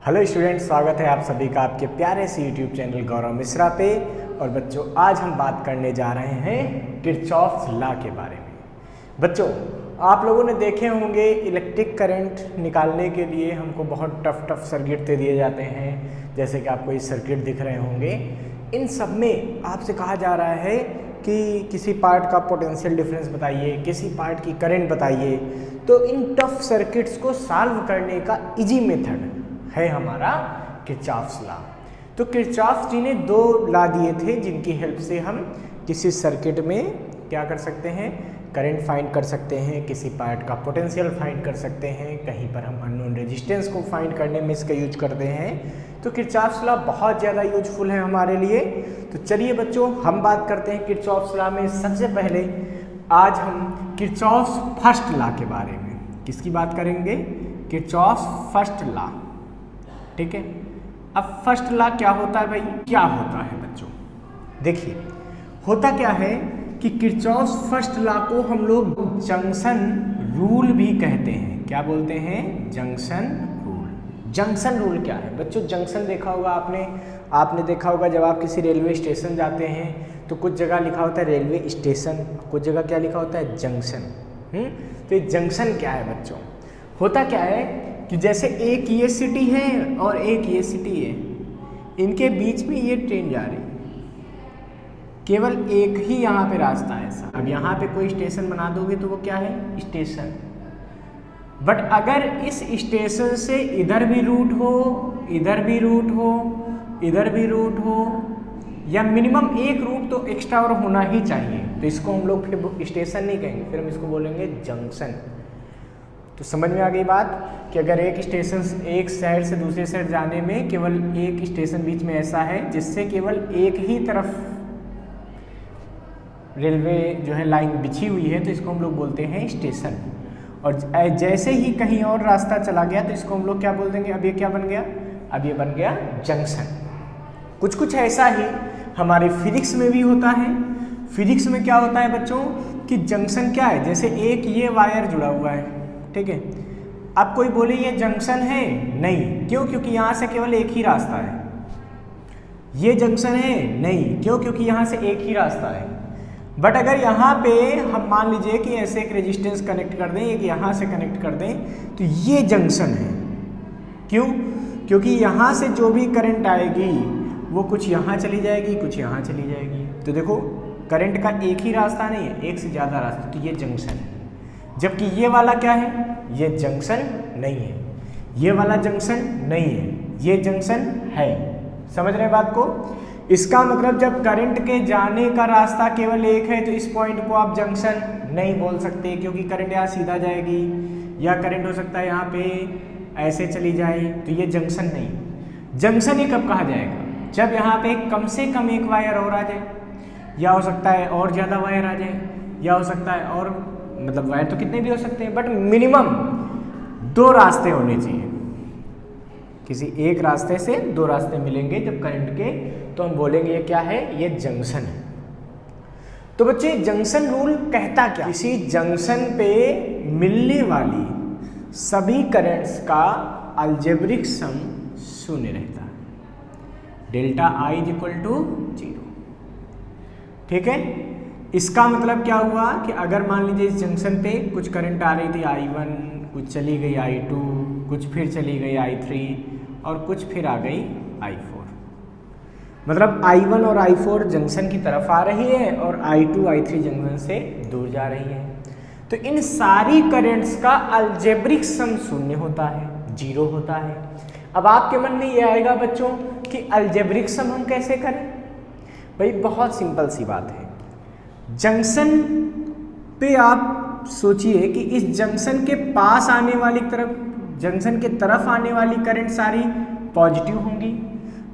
Hello students, स्वागत है आप सभी का आपके प्यारे से यूट्यूब चैनल गौरव मिश्रा पे। और बच्चों, आज हम बात करने जा रहे हैं किरचॉफ्स लॉ के बारे में। बच्चों, आप लोगों ने देखे होंगे इलेक्ट्रिक करंट निकालने के लिए हमको बहुत टफ सर्किट दे दिए जाते हैं। जैसे कि आपको ये सर्किट दिख रहे होंगे, इन सब में आपसे कहा जा रहा है कि किसी पार्ट का पोटेंशियल डिफरेंस बताइए, किसी पार्ट की करंट बताइए। तो इन टफ सर्किट्स को सॉल्व करने का इजी मेथड है हमारा किरचॉफ्स लॉ। तो किरचॉफ जी ने दो लॉ दिए थे जिनकी हेल्प से हम किसी सर्किट में क्या कर सकते हैं, करंट फाइंड कर सकते हैं, किसी पार्ट का पोटेंशियल फाइंड कर सकते हैं, कहीं पर हम अननोन रेजिस्टेंस को फाइंड करने में इसका यूज करते हैं। तो किरचॉफ्स लॉ बहुत ज़्यादा यूजफुल है हमारे लिए। तो चलिए बच्चों, हम बात करते हैं किरचॉफ्स लॉ में। सबसे पहले आज हम किरचॉफ्स फर्स्ट लॉ के बारे में किसकी बात करेंगे, किरचॉफ्स फर्स्ट लॉ। ठीक है, अब फर्स्ट लॉ क्या होता है भाई, क्या होता है बच्चों? देखिए, होता क्या है कि किरचॉफ्स फर्स्ट लॉ को हम लोग जंक्शन रूल भी कहते हैं। क्या बोलते हैं? Junction rule. जंक्शन रूल क्या है बच्चों? जंक्शन देखा होगा आपने देखा होगा जब आप किसी रेलवे स्टेशन जाते हैं तो कुछ जगह लिखा होता है रेलवे स्टेशन, कुछ जगह क्या लिखा होता है? जंक्शन। तो ये जंक्शन क्या है बच्चों? होता क्या है कि जैसे एक ये सिटी है और एक ये सिटी है, इनके बीच में ये ट्रेन जा रही है, केवल एक ही यहाँ पे रास्ता है सर। अब यहाँ पे कोई स्टेशन बना दोगे तो वो क्या है? स्टेशन। बट अगर इस स्टेशन से इधर भी रूट हो, इधर भी रूट हो, इधर भी रूट हो, या मिनिमम एक रूट तो एक्स्ट्रा और होना ही चाहिए, तो इसको हम लोग फिर स्टेशन नहीं कहेंगे, फिर हम इसको बोलेंगे जंक्शन। तो समझ में आ गई बात कि अगर एक स्टेशन एक शहर से दूसरे शहर जाने में केवल एक स्टेशन बीच में ऐसा है जिससे केवल एक ही तरफ रेलवे जो है लाइन बिछी हुई है, तो इसको हम लोग बोलते हैं स्टेशन। और जैसे ही कहीं और रास्ता चला गया तो इसको हम लोग क्या बोल देंगे? अब ये क्या बन गया? अब ये बन गया जंक्शन। कुछ ऐसा ही हमारे फिजिक्स में भी होता है। फिजिक्स में क्या होता है बच्चों कि जंक्शन क्या है? जैसे एक ये वायर जुड़ा हुआ है, ठीक है। अब कोई बोले ये जंक्शन है, नहीं। क्यों? क्योंकि यहाँ से केवल एक ही रास्ता है। ये जंक्शन है, नहीं। क्यों? क्योंकि यहाँ से एक ही रास्ता है। बट अगर यहाँ पे हम मान लीजिए कि ऐसे एक रेजिस्टेंस कनेक्ट कर दें, एक यहाँ से कनेक्ट कर दें, तो ये जंक्शन है। क्यों? क्योंकि यहाँ से जो भी करंट आएगी वो कुछ यहाँ चली जाएगी, कुछ यहाँ चली जाएगी। तो देखो, करंट का एक ही रास्ता नहीं है, एक से ज़्यादा रास्ता, तो ये जंक्शन है। जबकि ये वाला क्या है? ये जंक्शन नहीं है। ये वाला जंक्शन नहीं है, ये जंक्शन है। समझ रहे हैं बात को? इसका मतलब जब करंट के जाने का रास्ता केवल एक है तो इस पॉइंट को आप जंक्शन नहीं बोल सकते, क्योंकि करंट यहाँ सीधा जाएगी, या करंट हो सकता है यहाँ पे ऐसे चली जाए, तो ये जंक्शन नहीं। जंक्शन ही कब कहा जाएगा? जब यहाँ पे कम से कम एक वायर और आ जाए, या हो सकता है और ज़्यादा वायर आ जाए, या हो सकता है और मतलब वायर तो कितने भी हो सकते हैं, बट मिनिमम दो रास्ते होने चाहिए। किसी एक रास्ते से दो रास्ते मिलेंगे जब करंट के, तो हम बोलेंगे ये क्या है? ये जंक्शन है। तो बच्चे, जंक्शन रूल कहता क्या? किसी जंक्शन पे मिलने वाली सभी करंट्स का अलजेब्रिक सम शून्य रहता है। Delta I is equal to 0। ठीक है, इसका मतलब क्या हुआ कि अगर मान लीजिए इस जंक्शन पे कुछ करंट आ रही थी I1, कुछ चली गई I2, कुछ फिर चली गई I3, और कुछ फिर आ गई I4। मतलब I1 और I4 जंक्शन की तरफ आ रही है और I2, I3 जंक्शन से दूर जा रही है। तो इन सारी करंट्स का अलजेब्रिक सम शून्य होता है, 0 होता है। अब आपके मन में ये आएगा बच्चों कि अलजेब्रिक सम हम कैसे करें? भाई बहुत सिंपल सी बात है। जंक्शन पे आप सोचिए कि इस जंक्शन के पास आने वाली तरफ, जंक्शन के तरफ आने वाली करंट सारी पॉजिटिव होंगी,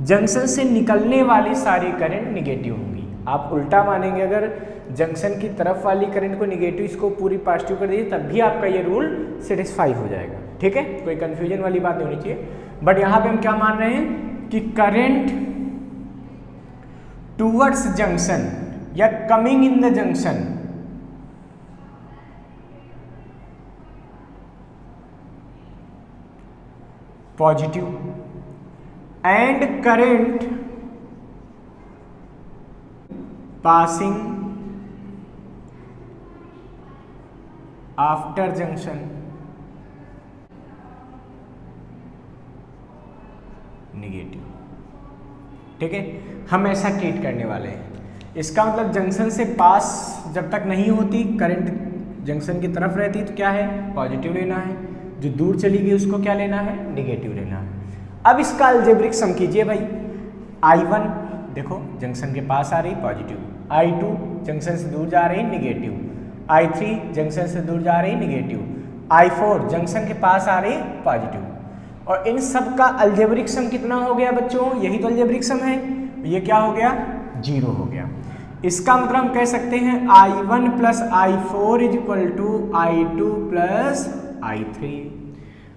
जंक्शन से निकलने वाली सारी करंट निगेटिव होंगी। आप उल्टा मानेंगे, अगर जंक्शन की तरफ वाली करंट को निगेटिव, इसको पूरी पॉजिटिव कर दीजिए, तब भी आपका ये रूल सेटिस्फाई हो जाएगा। ठीक है, कोई कंफ्यूजन वाली बात नहीं होनी चाहिए। बट यहाँ पे हम क्या मान रहे हैं कि करंट टूवर्ड्स जंक्शन या coming in the junction positive and current passing after junction negative. ठीक है, हम ऐसा ट्रीट करने वाले हैं। इसका मतलब जंक्शन से पास जब तक नहीं होती, करंट जंक्शन की तरफ रहती है तो क्या है, पॉजिटिव लेना है, जो दूर चली गई उसको क्या लेना है, निगेटिव लेना है। अब इसका अलजेब्रिक सम कीजिए भाई। I1 देखो जंक्शन के पास आ रही पॉजिटिव, I2 जंक्शन से दूर जा रही निगेटिव, I3 जंक्शन से दूर जा रही निगेटिव, I4 जंक्शन के पास आ रही पॉजिटिव। और इन सब का अलजेब्रिक सम कितना हो गया बच्चों, यही तो अलजेब्रिक सम है। ये क्या हो गया, 0 हो गया। इसका मतलब हम कह सकते हैं I1 plus I4 is equal to I2 plus I3।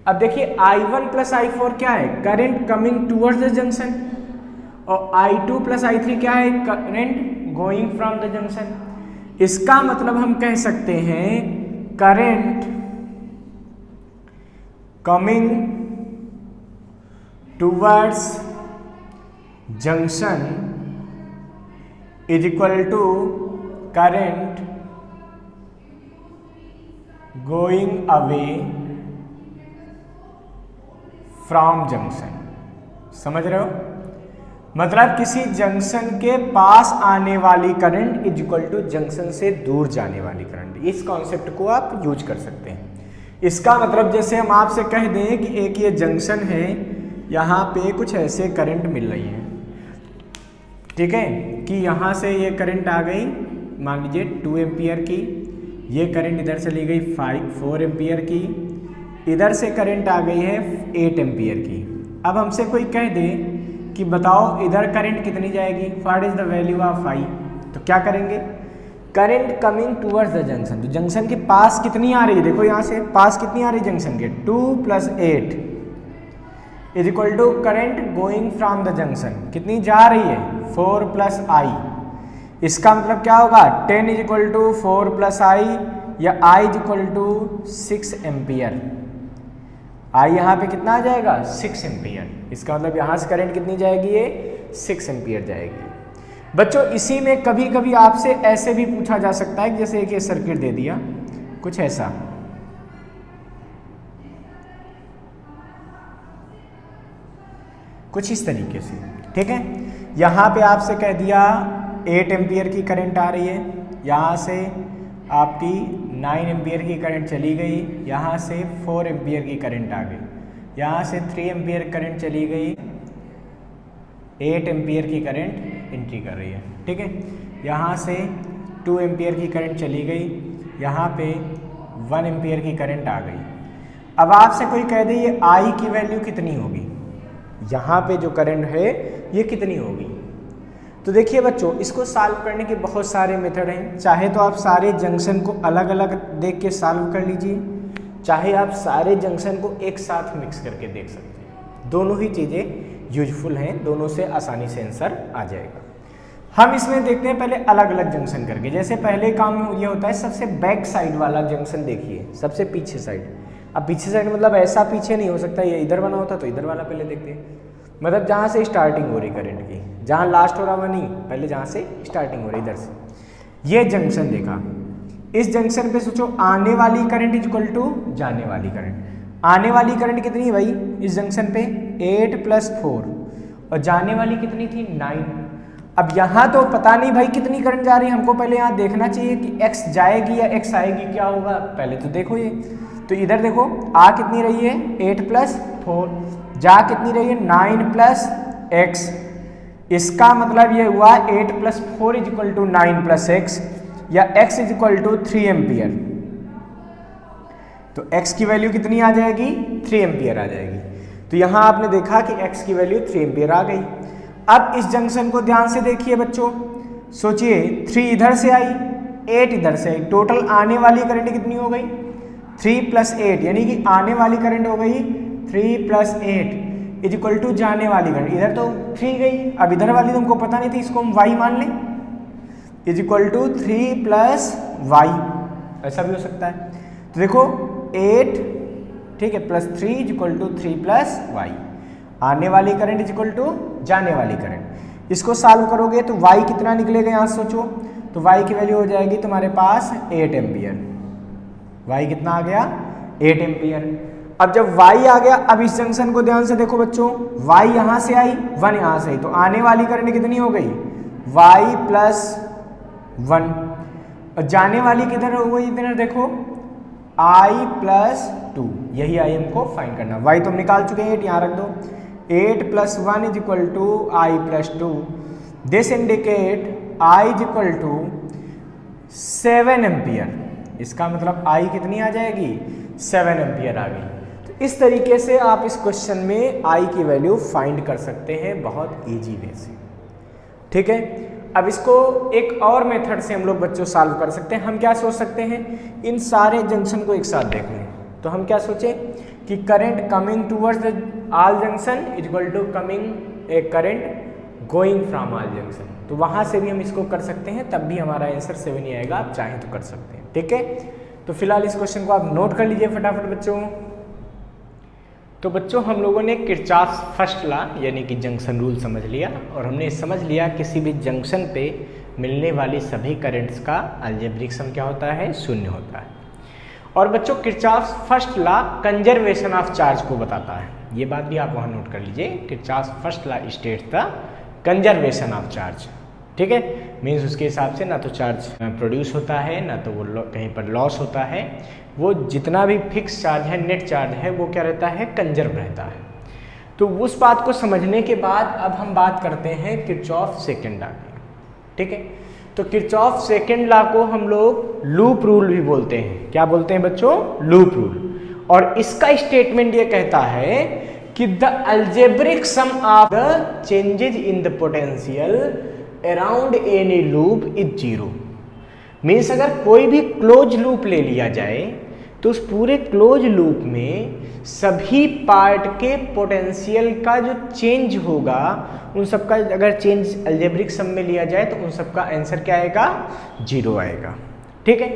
अब देखिए I1 प्लस I4 क्या है, current coming towards the junction, और I2 प्लस I3 क्या है, current going from the junction. इसका मतलब हम कह सकते हैं current coming towards junction is equal to current going away from junction. समझ रहे हो, मतलब किसी जंक्शन के पास आने वाली current is equal to junction से दूर जाने वाली करंट। इस कॉन्सेप्ट को आप यूज कर सकते हैं। इसका मतलब जैसे हम आपसे कह दें कि एक ये जंक्शन है, यहाँ पे कुछ ऐसे करंट मिल रही है, ठीक है, कि यहाँ से ये करंट आ गई मान लीजिए 2 एम्पियर की, ये करंट इधर चली गई 4 एम्पियर की, इधर से करंट आ गई है 8 एम्पियर की। अब हमसे कोई कह दे कि बताओ इधर करंट कितनी जाएगी, what is the value of I, तो क्या करेंगे, current coming towards the junction, तो जंक्शन के पास कितनी आ रही है, देखो यहाँ से पास कितनी आ रही है जंक्शन के, 2 + 8 is equal to current going from the junction, कितनी जा रही है 4 + I। इसका मतलब क्या होगा, 10 इज इक्वल टू 4 + I, या I is equal to 6 ampere. I यहाँ पे कितना आ जाएगा, 6 एम्पियर। इसका मतलब यहाँ से करंट कितनी जाएगी, ये 6 एम्पियर जाएगी। बच्चों इसी में कभी कभी आपसे ऐसे भी पूछा जा सकता है कि जैसे एक ये सर्किट दे दिया कुछ ऐसा, कुछ इस तरीके से, ठीक है, यहाँ पे आपसे कह दिया 8 एम्पियर की करंट आ रही है, यहाँ से आपकी 9 एम्पियर की करंट चली गई, यहाँ से 4 एम्पियर की करंट आ गई, यहाँ से 3 एम्पियर करंट चली गई, 8 एम्पियर की करंट एंट्री कर रही है, ठीक है, यहाँ से 2 एम्पियर की करंट चली गई, यहाँ पे 1 एम्पियर की करंट आ गई। अब आपसे कोई कह दे ये I की वैल्यू कितनी होगी, यहाँ पे जो करंट है ये कितनी होगी। तो देखिए बच्चों इसको सॉल्व करने के बहुत सारे मेथड हैं, चाहे तो आप सारे जंक्शन को अलग अलग देख के सॉल्व कर लीजिए, चाहे आप सारे जंक्शन को एक साथ मिक्स करके देख सकते हैं। दोनों ही चीज़ें यूजफुल हैं, दोनों से आसानी से आंसर आ जाएगा। हम इसमें देखते हैं पहले अलग अलग जंक्शन करके। जैसे पहले काम ये होता है सबसे बैक साइड वाला जंक्शन देखिए, सबसे पीछे साइड। अब पीछे साइड मतलब ऐसा पीछे नहीं हो सकता, ये इधर बना होता तो इधर वाला पहले देखते हैं, मतलब जहाँ से स्टार्टिंग हो रही करंट की, जहाँ लास्ट हो रहा हुआ नहीं, पहले जहाँ से स्टार्टिंग हो रही इधर से। ये जंक्शन देखा, इस जंक्शन पे सोचो आने वाली करंट इज इक्वल टू जाने वाली करंट। आने वाली करंट कितनी है भाई इस जंक्शन पे 8 + 4, और जाने वाली कितनी थी 9। अब यहाँ तो पता नहीं भाई कितनी करंट जा रही है, हमको पहले यहाँ देखना चाहिए कि x जाएगी या x आएगी, क्या होगा पहले तो देखो ये। तो इधर देखो आ कितनी रही है 8 + 4, जा कितनी रही है 9 + x। इसका मतलब ये हुआ 8 + 4 इज इक्वल टू 9 + x, या x is equal to 3 ampere. तो x की वैल्यू कितनी आ जाएगी 3 एम्पियर आ जाएगी। तो यहाँ आपने देखा कि x की वैल्यू 3 एम्पियर आ गई। अब इस जंक्शन को ध्यान से देखिए बच्चों, सोचिए 3 इधर से आई 8 इधर से आई, टोटल आने वाली करंट कितनी हो गई 3 + 8, यानी कि आने वाली करंट हो गई 3 + 8 इज इक्वल टू जाने वाली करंट। इधर तो 3 गई, अब इधर वाली तो हमको पता नहीं थी, इसको हम y मान लें, इज इक्वल टू 3 + y, ऐसा भी हो सकता है। तो देखो 8 ठीक है +3 इज इक्वल टू 3 + y। आने वाली करंट इज इक्वल टू जाने वाली करंट। इसको सॉल्व करोगे तो y कितना निकलेगा यहाँ सोचो, तो y की वैल्यू हो जाएगी तुम्हारे पास 8 एम्पियर। y कितना आ गया 8 एम्पियर। अब जब y आ गया, अब इस जंक्शन को ध्यान से देखो बच्चों, y यहाँ से आई 1 यहाँ से आई, तो आने वाली करंट कितनी हो गई y प्लस 1, और जाने वाली किधर हो गई, इधर देखो i प्लस 2, यही i हमको फाइंड करना। y तो हम निकाल चुके हैं, 8 यहाँ रख दो, 8 plus 1 is equal to I plus 2, this indicate i is equal to 7 ampere. इसका मतलब i कितनी आ जाएगी 7 एम्पियर आ गई। तो इस तरीके से आप इस क्वेश्चन में i की वैल्यू फाइंड कर सकते हैं बहुत इजी वे से, ठीक है। अब इसको एक और मेथड से हम लोग बच्चों सॉल्व कर सकते हैं। हम क्या सोच सकते हैं, इन सारे जंक्शन को एक साथ देख लें, तो हम क्या सोचें कि current coming towards the all junction is equal to coming a current going from all junction. तो वहाँ से भी हम इसको कर सकते हैं, तब भी हमारा आंसर 7 ही आएगा, आप चाहें तो कर सकते हैं, ठीक है। तो फिलहाल इस क्वेश्चन को आप नोट कर लीजिए फटाफट बच्चों। तो बच्चों हम लोगों ने किरचॉफ्स फर्स्ट लॉ यानी कि जंक्शन रूल समझ लिया, और हमने समझ लिया किसी भी जंक्शन पे मिलने वाली सभी करंट्स का अलजेब्रिक सम क्या होता है, 0 होता है। और बच्चों Kirchhoff's first law conservation of charge को बताता है, ये बात भी आप वहाँ नोट कर लीजिए। Kirchhoff's first law states the conservation of charge, ठीक है। मीन्स उसके हिसाब से ना तो चार्ज प्रोड्यूस होता है, ना तो वो कहीं पर लॉस होता है, वो जितना भी फिक्स चार्ज है, नेट चार्ज है, वो क्या रहता है, कंजर्व रहता है। तो उस बात को समझने के बाद अब हम बात करते हैं किरचॉफ सेकंड लॉ की, ठीक है। तो किरचॉफ सेकंड लॉ को हम लोग लूप रूल भी बोलते हैं। क्या बोलते हैं बच्चों, लूप रूल। और इसका स्टेटमेंट ये कहता है कि the algebraic sum of the changes in the potential around any loop is 0। Means अगर कोई भी क्लोज लूप ले लिया जाए तो उस पूरे क्लोज लूप में सभी पार्ट के पोटेंशियल का जो चेंज होगा, उन सब का अगर चेंज अलजेब्रिक सम में लिया जाए तो उन सब का आंसर क्या आएगा, 0 आएगा, ठीक है।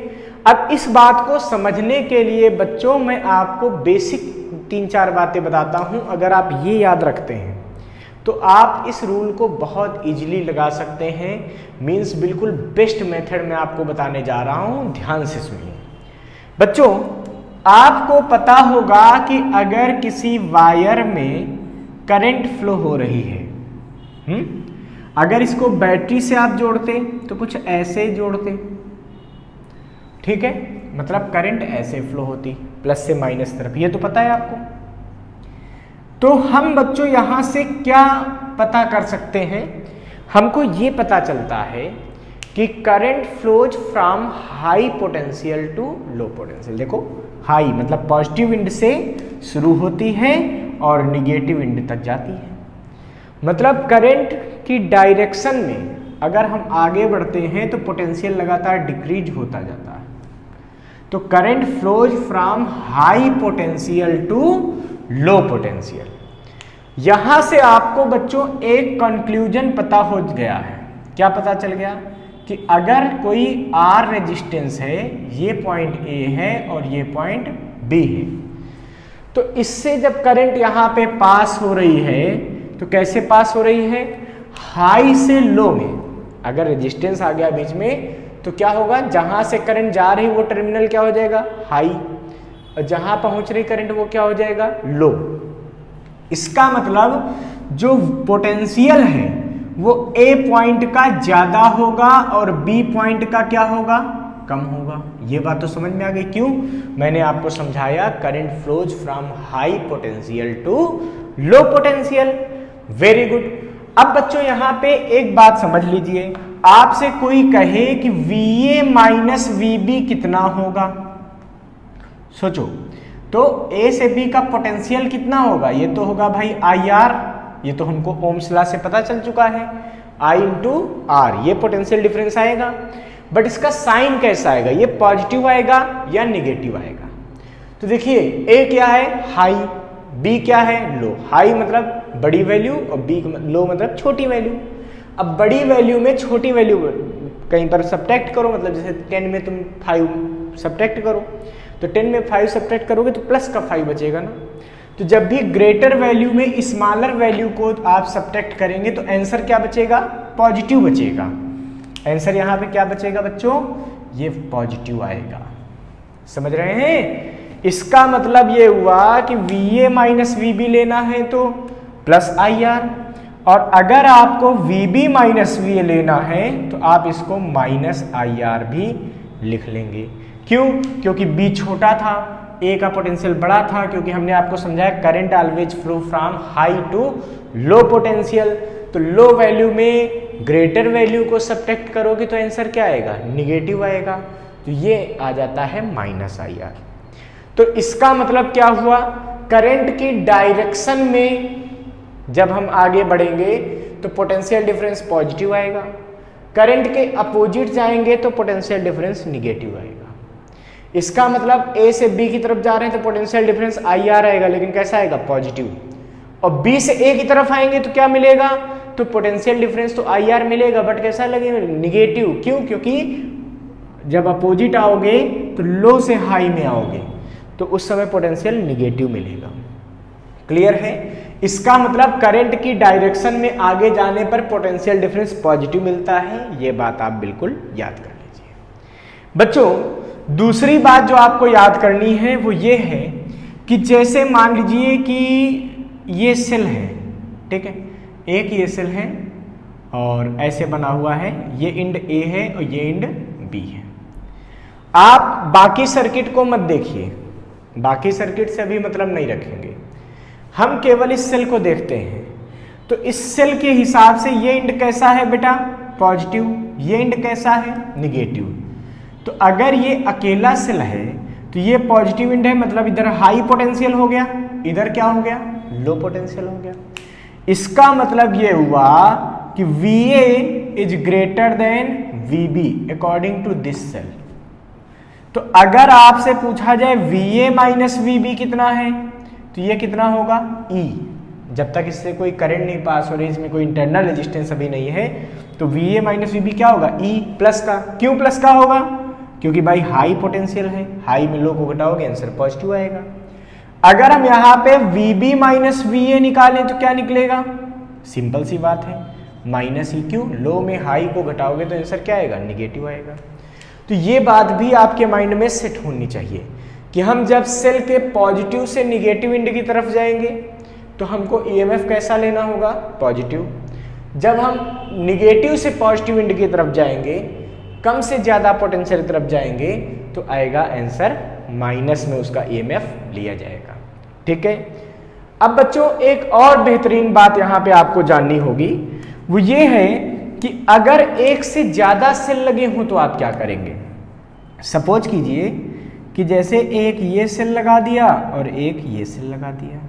अब इस बात को समझने के लिए बच्चों मैं आपको बेसिक 3-4 बातें बताता हूं। अगर आप ये याद रखते हैं तो आप इस रूल को बहुत इजीली लगा सकते हैं। मीन्स बिल्कुल बेस्ट मेथड मैं आपको बताने जा रहा हूं, ध्यान से सुनिए बच्चों। आपको पता होगा कि अगर किसी वायर में करंट फ्लो हो रही है, अगर इसको बैटरी से आप जोड़ते तो कुछ ऐसे जोड़ते, ठीक है, मतलब करंट ऐसे फ्लो होती प्लस से माइनस तरफ, ये तो पता है आपको। तो हम बच्चों यहां से क्या पता कर सकते हैं, हमको ये पता चलता है कि current flows from high potential to low potential. देखो हाई मतलब पॉजिटिव इंड से शुरू होती है और निगेटिव इंड तक जाती है। मतलब करंट की डायरेक्शन में अगर हम आगे बढ़ते हैं तो पोटेंशियल लगातार डिक्रीज होता जाता है। तो current flows from high potential to low potential. यहां से आपको बच्चों एक कंक्लूजन पता हो गया है। क्या पता चल गया कि अगर कोई R रेजिस्टेंस है, ये पॉइंट A है और ये पॉइंट B है, तो इससे जब करंट यहां पे पास हो रही है तो कैसे पास हो रही है, हाई से लो में। अगर रेजिस्टेंस आ गया बीच में तो क्या होगा, जहां से करंट जा रही वो टर्मिनल क्या हो जाएगा, हाई, और जहां पहुंच रही करंट वो क्या हो जाएगा, लो। इसका मतलब जो पोटेंशियल है वो A पॉइंट का ज्यादा होगा और B पॉइंट का क्या होगा, कम होगा। ये बात तो समझ में आ गई। क्यों, मैंने आपको समझाया current flows from high potential to low potential. Very good. अब बच्चों यहां पे एक बात समझ लीजिए, आपसे कोई कहे कि VA माइनस VB कितना होगा, सोचो तो A से B का पोटेंशियल कितना होगा, ये तो होगा भाई IR, ये तो हमको ओम्स लॉ से पता चल चुका है, I इंटू R, ये पोटेंशियल डिफरेंस आएगा। बट इसका साइन कैसा आएगा, ये पॉजिटिव आएगा या निगेटिव आएगा। तो देखिए A क्या है, हाई, B क्या है, लो। हाई मतलब बड़ी वैल्यू और B लो मतलब छोटी वैल्यू। अब बड़ी वैल्यू में छोटी वैल्यू कहीं पर सब्ट्रैक्ट करो, मतलब जैसे 10 में तुम 5 सब्ट्रैक्ट करो तो 10 में 5 सब्ट्रैक्ट करोगे तो प्लस का 5 बचेगा ना। तो जब भी ग्रेटर वैल्यू में स्मॉलर वैल्यू को आप सब्ट्रैक्ट करेंगे तो आंसर क्या बचेगा, पॉजिटिव बचेगा। आंसर यहाँ पे क्या बचेगा बच्चों, ये पॉजिटिव आएगा। समझ रहे हैं? इसका मतलब ये हुआ कि VA माइनस VB लेना है तो प्लस IR, और अगर आपको VB माइनस VA लेना है तो आप इसको माइनस IR भी लिख लेंगे। क्यों? क्योंकि B छोटा था, A का पोटेंशियल बड़ा था, क्योंकि हमने आपको समझाया current always flow from high to low potential. तो लो वैल्यू में ग्रेटर वैल्यू को सब्ट्रैक्ट करोगे तो आंसर क्या आएगा, निगेटिव आएगा। तो ये आ जाता है माइनस IR। तो इसका मतलब क्या हुआ, करंट की डायरेक्शन में जब हम आगे बढ़ेंगे तो पोटेंशियल डिफरेंस पॉजिटिव आएगा, करंट के अपोजिट जाएंगे तो पोटेंशियल डिफरेंस निगेटिव आएगा। इसका मतलब A से B की तरफ जा रहे हैं तो पोटेंशियल डिफरेंस IR आएगा, लेकिन कैसा आएगा, पॉजिटिव। और B से A की तरफ आएंगे तो क्या मिलेगा, तो पोटेंशियल डिफरेंस तो IR मिलेगा, बट कैसा लगेगा, निगेटिव। क्यों? क्योंकि जब अपोजिट आओगे तो लो से हाई में आओगे तो उस समय पोटेंशियल निगेटिव मिलेगा। क्लियर है? इसका मतलब करंट की डायरेक्शन में आगे जाने पर पोटेंशियल डिफरेंस पॉजिटिव मिलता है। ये बात आप बिल्कुल याद कर लीजिए। बच्चों दूसरी बात जो आपको याद करनी है वो ये है कि जैसे मान लीजिए कि ये सेल है, ठीक है, एक ये सेल है और ऐसे बना हुआ है, ये इंड A है और ये इंड B है। आप बाकी सर्किट को मत देखिए, बाकी सर्किट से अभी मतलब नहीं रखेंगे, हम केवल इस सेल को देखते हैं। तो इस सेल के हिसाब से ये इंड कैसा है बेटा, पॉजिटिव, ये इंड कैसा है, निगेटिव। तो अगर ये अकेला सेल है तो ये पॉजिटिव इंड है, मतलब इधर हाई पोटेंशियल हो गया, इधर क्या हो गया, लो पोटेंशियल हो गया। इसका मतलब ये हुआ कि VA is greater than VB according to this cell. तो अगर आपसे पूछा जाए VA माइनस VB कितना है तो ये कितना होगा, E। जब तक इससे कोई करंट नहीं पास हो रही, इसमें कोई इंटरनल रेजिस्टेंस अभी नहीं है, तो VA माइनस VB क्या होगा, E प्लस का। क्यों प्लस का होगा, क्योंकि भाई हाई पोटेंशियल है, हाई में लो को घटाओगे आंसर पॉजिटिव आएगा। अगर हम यहाँ पे VB माइनस VA निकालें तो क्या निकलेगा, सिंपल सी बात है, माइनस EQ। लो में हाई को घटाओगे तो आंसर क्या आएगा, निगेटिव आएगा। तो ये बात भी आपके माइंड में सेट होनी चाहिए कि हम जब सेल के पॉजिटिव से निगेटिव इंड की तरफ जाएंगे तो हमको EMF कैसा लेना होगा, पॉजिटिव। जब हम निगेटिव से पॉजिटिव इंड की तरफ जाएंगे, कम से ज़्यादा पोटेंशियल की तरफ जाएंगे तो आएगा आंसर माइनस में उसका EMF लिया जाएगा। ठीक है। अब बच्चों एक और बेहतरीन बात यहाँ पे आपको जाननी होगी, वो ये है कि अगर एक से ज़्यादा सेल लगे हों तो आप क्या करेंगे। सपोज कीजिए कि जैसे एक ये सेल लगा दिया और एक ये सेल लगा दिया,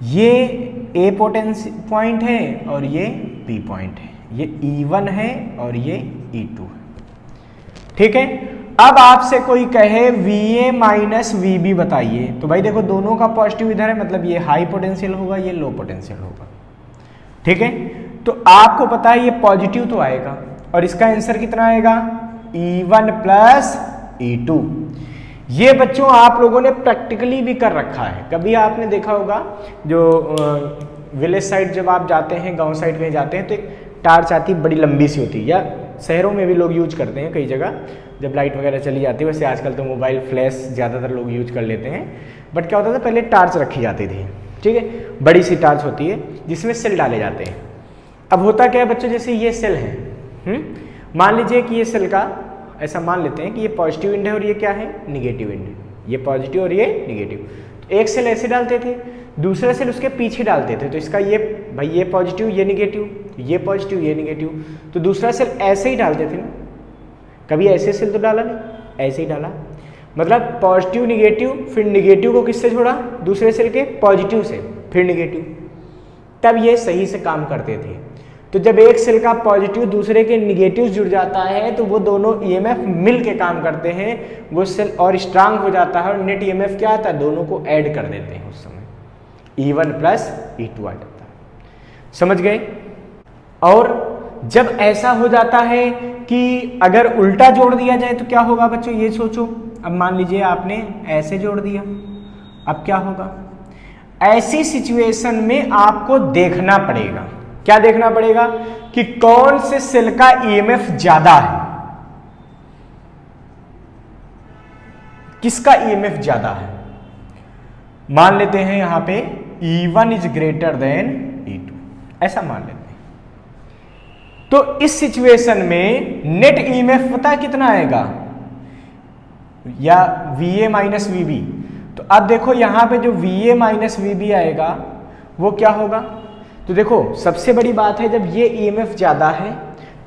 ये A पोटेंशियल पॉइंट है और ये B पॉइंट है, ये E1 है और ये E2 है। ठीक है। अब आपसे कोई कहे VA माइनस VB बताइए, तो भाई देखो दोनों का पॉजिटिव इधर है, मतलब ये हाई पोटेंशियल होगा, ये लो पोटेंशियल होगा। ठीक है। तो आपको पता है ये पॉजिटिव तो आएगा और इसका आंसर कितना आएगा, E1 प्लस E2। ये बच्चों आप लोगों ने प्रैक्टिकली भी कर रखा है। कभी आपने देखा होगा जो विलेज साइड जब आप जाते हैं, गांव साइड कहीं जाते हैं तो एक टार्च आती बड़ी लंबी सी होती है, या शहरों में भी लोग यूज करते हैं कई जगह जब लाइट वगैरह चली जाती है। वैसे आजकल तो मोबाइल फ्लैश ज़्यादातर लोग यूज कर लेते हैं, बट क्या होता था पहले टार्च रखी जाती थी। ठीक है, बड़ी सी टार्च होती है जिसमें सेल डाले जाते हैं। अब होता क्या है बच्चों, जैसे ये सेल है, मान लीजिए कि ये सेल का ऐसा मान लेते हैं कि ये पॉजिटिव इंड है और ये क्या है, निगेटिव इंड है। ये पॉजिटिव और ये निगेटिव। तो एक सेल ऐसे डालते थे, दूसरा सेल उसके पीछे डालते थे, तो इसका ये भाई ये पॉजिटिव ये निगेटिव, ये पॉजिटिव ये निगेटिव, तो दूसरा सेल ऐसे ही डालते थे ना। कभी ऐसे सेल तो डाला नहीं, ऐसे ही डाला, मतलब पॉजिटिव निगेटिव, फिर निगेटिव को किससे छोड़ा, दूसरे सेल के पॉजिटिव से, फिर निगेटिव, तब ये सही से काम करते थे। तो जब एक सेल का पॉजिटिव दूसरे के निगेटिव जुड़ जाता है तो वो दोनों EMF मिल के काम करते हैं, वो सेल और स्ट्रांग हो जाता है और नेट EMF क्या आता है, दोनों को ऐड कर देते हैं, उस समय E1 प्लस E2 आ जाता है। समझ गए। और जब ऐसा हो जाता है कि अगर उल्टा जोड़ दिया जाए तो क्या होगा बच्चों, ये सोचो। अब मान लीजिए आपने ऐसे जोड़ दिया, अब क्या होगा, ऐसी सिचुएशन में आपको देखना पड़ेगा, क्या देखना पड़ेगा कि कौन से सेल का ईएमएफ ज्यादा है, किसका ईएमएफ ज्यादा है। मान लेते हैं यहां पे E1 is greater then E2, ऐसा मान लेते हैं। तो इस सिचुएशन में नेट ईएमएफ पता है कितना आएगा, या VA माइनस VB। तो अब देखो यहां पे जो VA माइनस VB आएगा वो क्या होगा। तो देखो सबसे बड़ी बात है, जब ये ईएमएफ ज्यादा है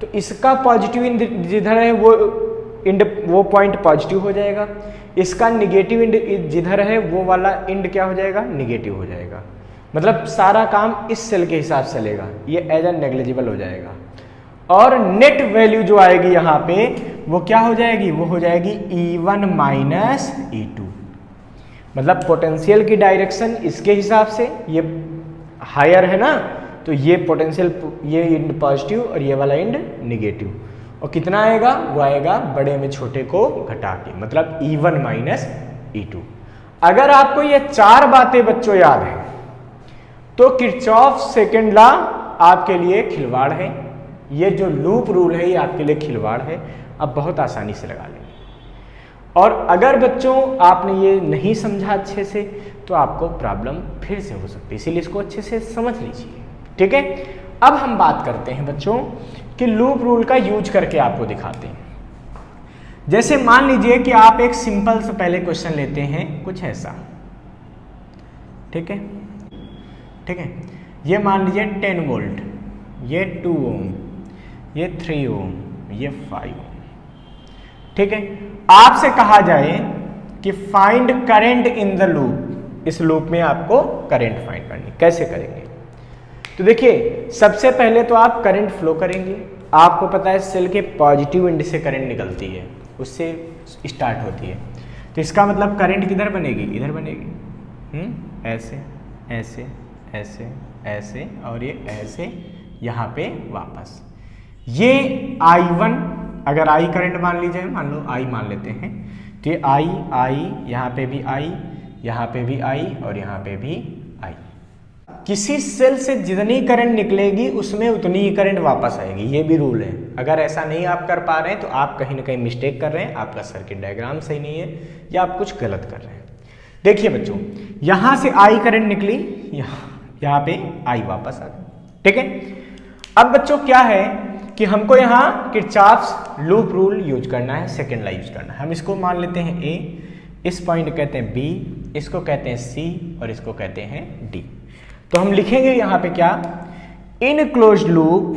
तो इसका पॉजिटिव इंड जिधर है वो पॉइंट पॉजिटिव हो जाएगा, इसका निगेटिव इंड जिधर है वो वाला इंड क्या हो जाएगा, निगेटिव हो जाएगा। मतलब सारा काम इस सेल के हिसाब से चलेगा, ये एज ए नेग्लिजिबल हो जाएगा। और नेट वैल्यू जो आएगी यहाँ पे वो क्या हो जाएगी, वो हो जाएगी E1 माइनस E2। मतलब पोटेंशियल की डायरेक्शन इसके हिसाब से ये हायर है ना, तो ये पोटेंशियल, ये इंड पॉजिटिव और ये वाला इंड निगेटिव। और कितना आएगा, वो आएगा बड़े में छोटे को घटा के, मतलब E1 माइनस E2। अगर आपको ये चार बातें बच्चों याद है तो किरचॉफ सेकंड लॉ आपके लिए खिलवाड़ है। ये जो लूप रूल है ये आपके लिए खिलवाड़ है, आप बहुत आसानी से लगा लेंगे। और अगर बच्चों आपने ये नहीं समझा अच्छे से तो आपको प्रॉब्लम फिर से हो सकती है, इसीलिए इसको अच्छे से समझ लीजिए, ठीक है। अब हम बात करते हैं बच्चों कि लूप रूल का यूज करके आपको दिखाते हैं। जैसे मान लीजिए कि आप एक सिंपल से पहले क्वेश्चन लेते हैं कुछ ऐसा, ठीक है, ठीक है। ये मान लीजिए 10 वोल्ट, ये 2 ओम, ये 3 ओम, ये 5 ओम, ठीक है। आपसे कहा जाए कि find current in the loop, इस लूप में आपको करंट फाइंड करनी, कैसे करेंगे। तो देखिए सबसे पहले तो आप करंट फ्लो करेंगे। आपको पता है सेल के पॉजिटिव एंड से करंट निकलती है, उससे स्टार्ट होती है। तो इसका मतलब करंट किधर बनेगी, इधर बनेगी, ऐसे ऐसे ऐसे ऐसे और ये ऐसे यहाँ पे वापस। ये I1, अगर I करंट मान लीजिए, मान लो I मान लेते हैं, तो ये I यहाँ पे भी I, यहाँ पे भी I और यहाँ पे भी I। किसी सेल से जितनी करंट निकलेगी उसमें उतनी ही करंट वापस आएगी, ये भी रूल है। अगर ऐसा नहीं आप कर पा रहे हैं तो आप कहीं ना कहीं मिस्टेक कर रहे हैं, आपका सर्किट डायग्राम सही नहीं है या आप कुछ गलत कर रहे हैं। देखिए बच्चों यहां से I करंट निकली, यहाँ पे I वापस आ गई, ठीक है। अब बच्चों क्या है कि हमको यहाँ किरचॉफ्स लूप रूल यूज करना है, सेकेंड लॉ यूज करना है। हम इसको मान लेते हैं A, इस पॉइंट कहते हैं B, इसको कहते हैं C और इसको कहते हैं D। तो हम लिखेंगे यहाँ पे क्या, इन closed loop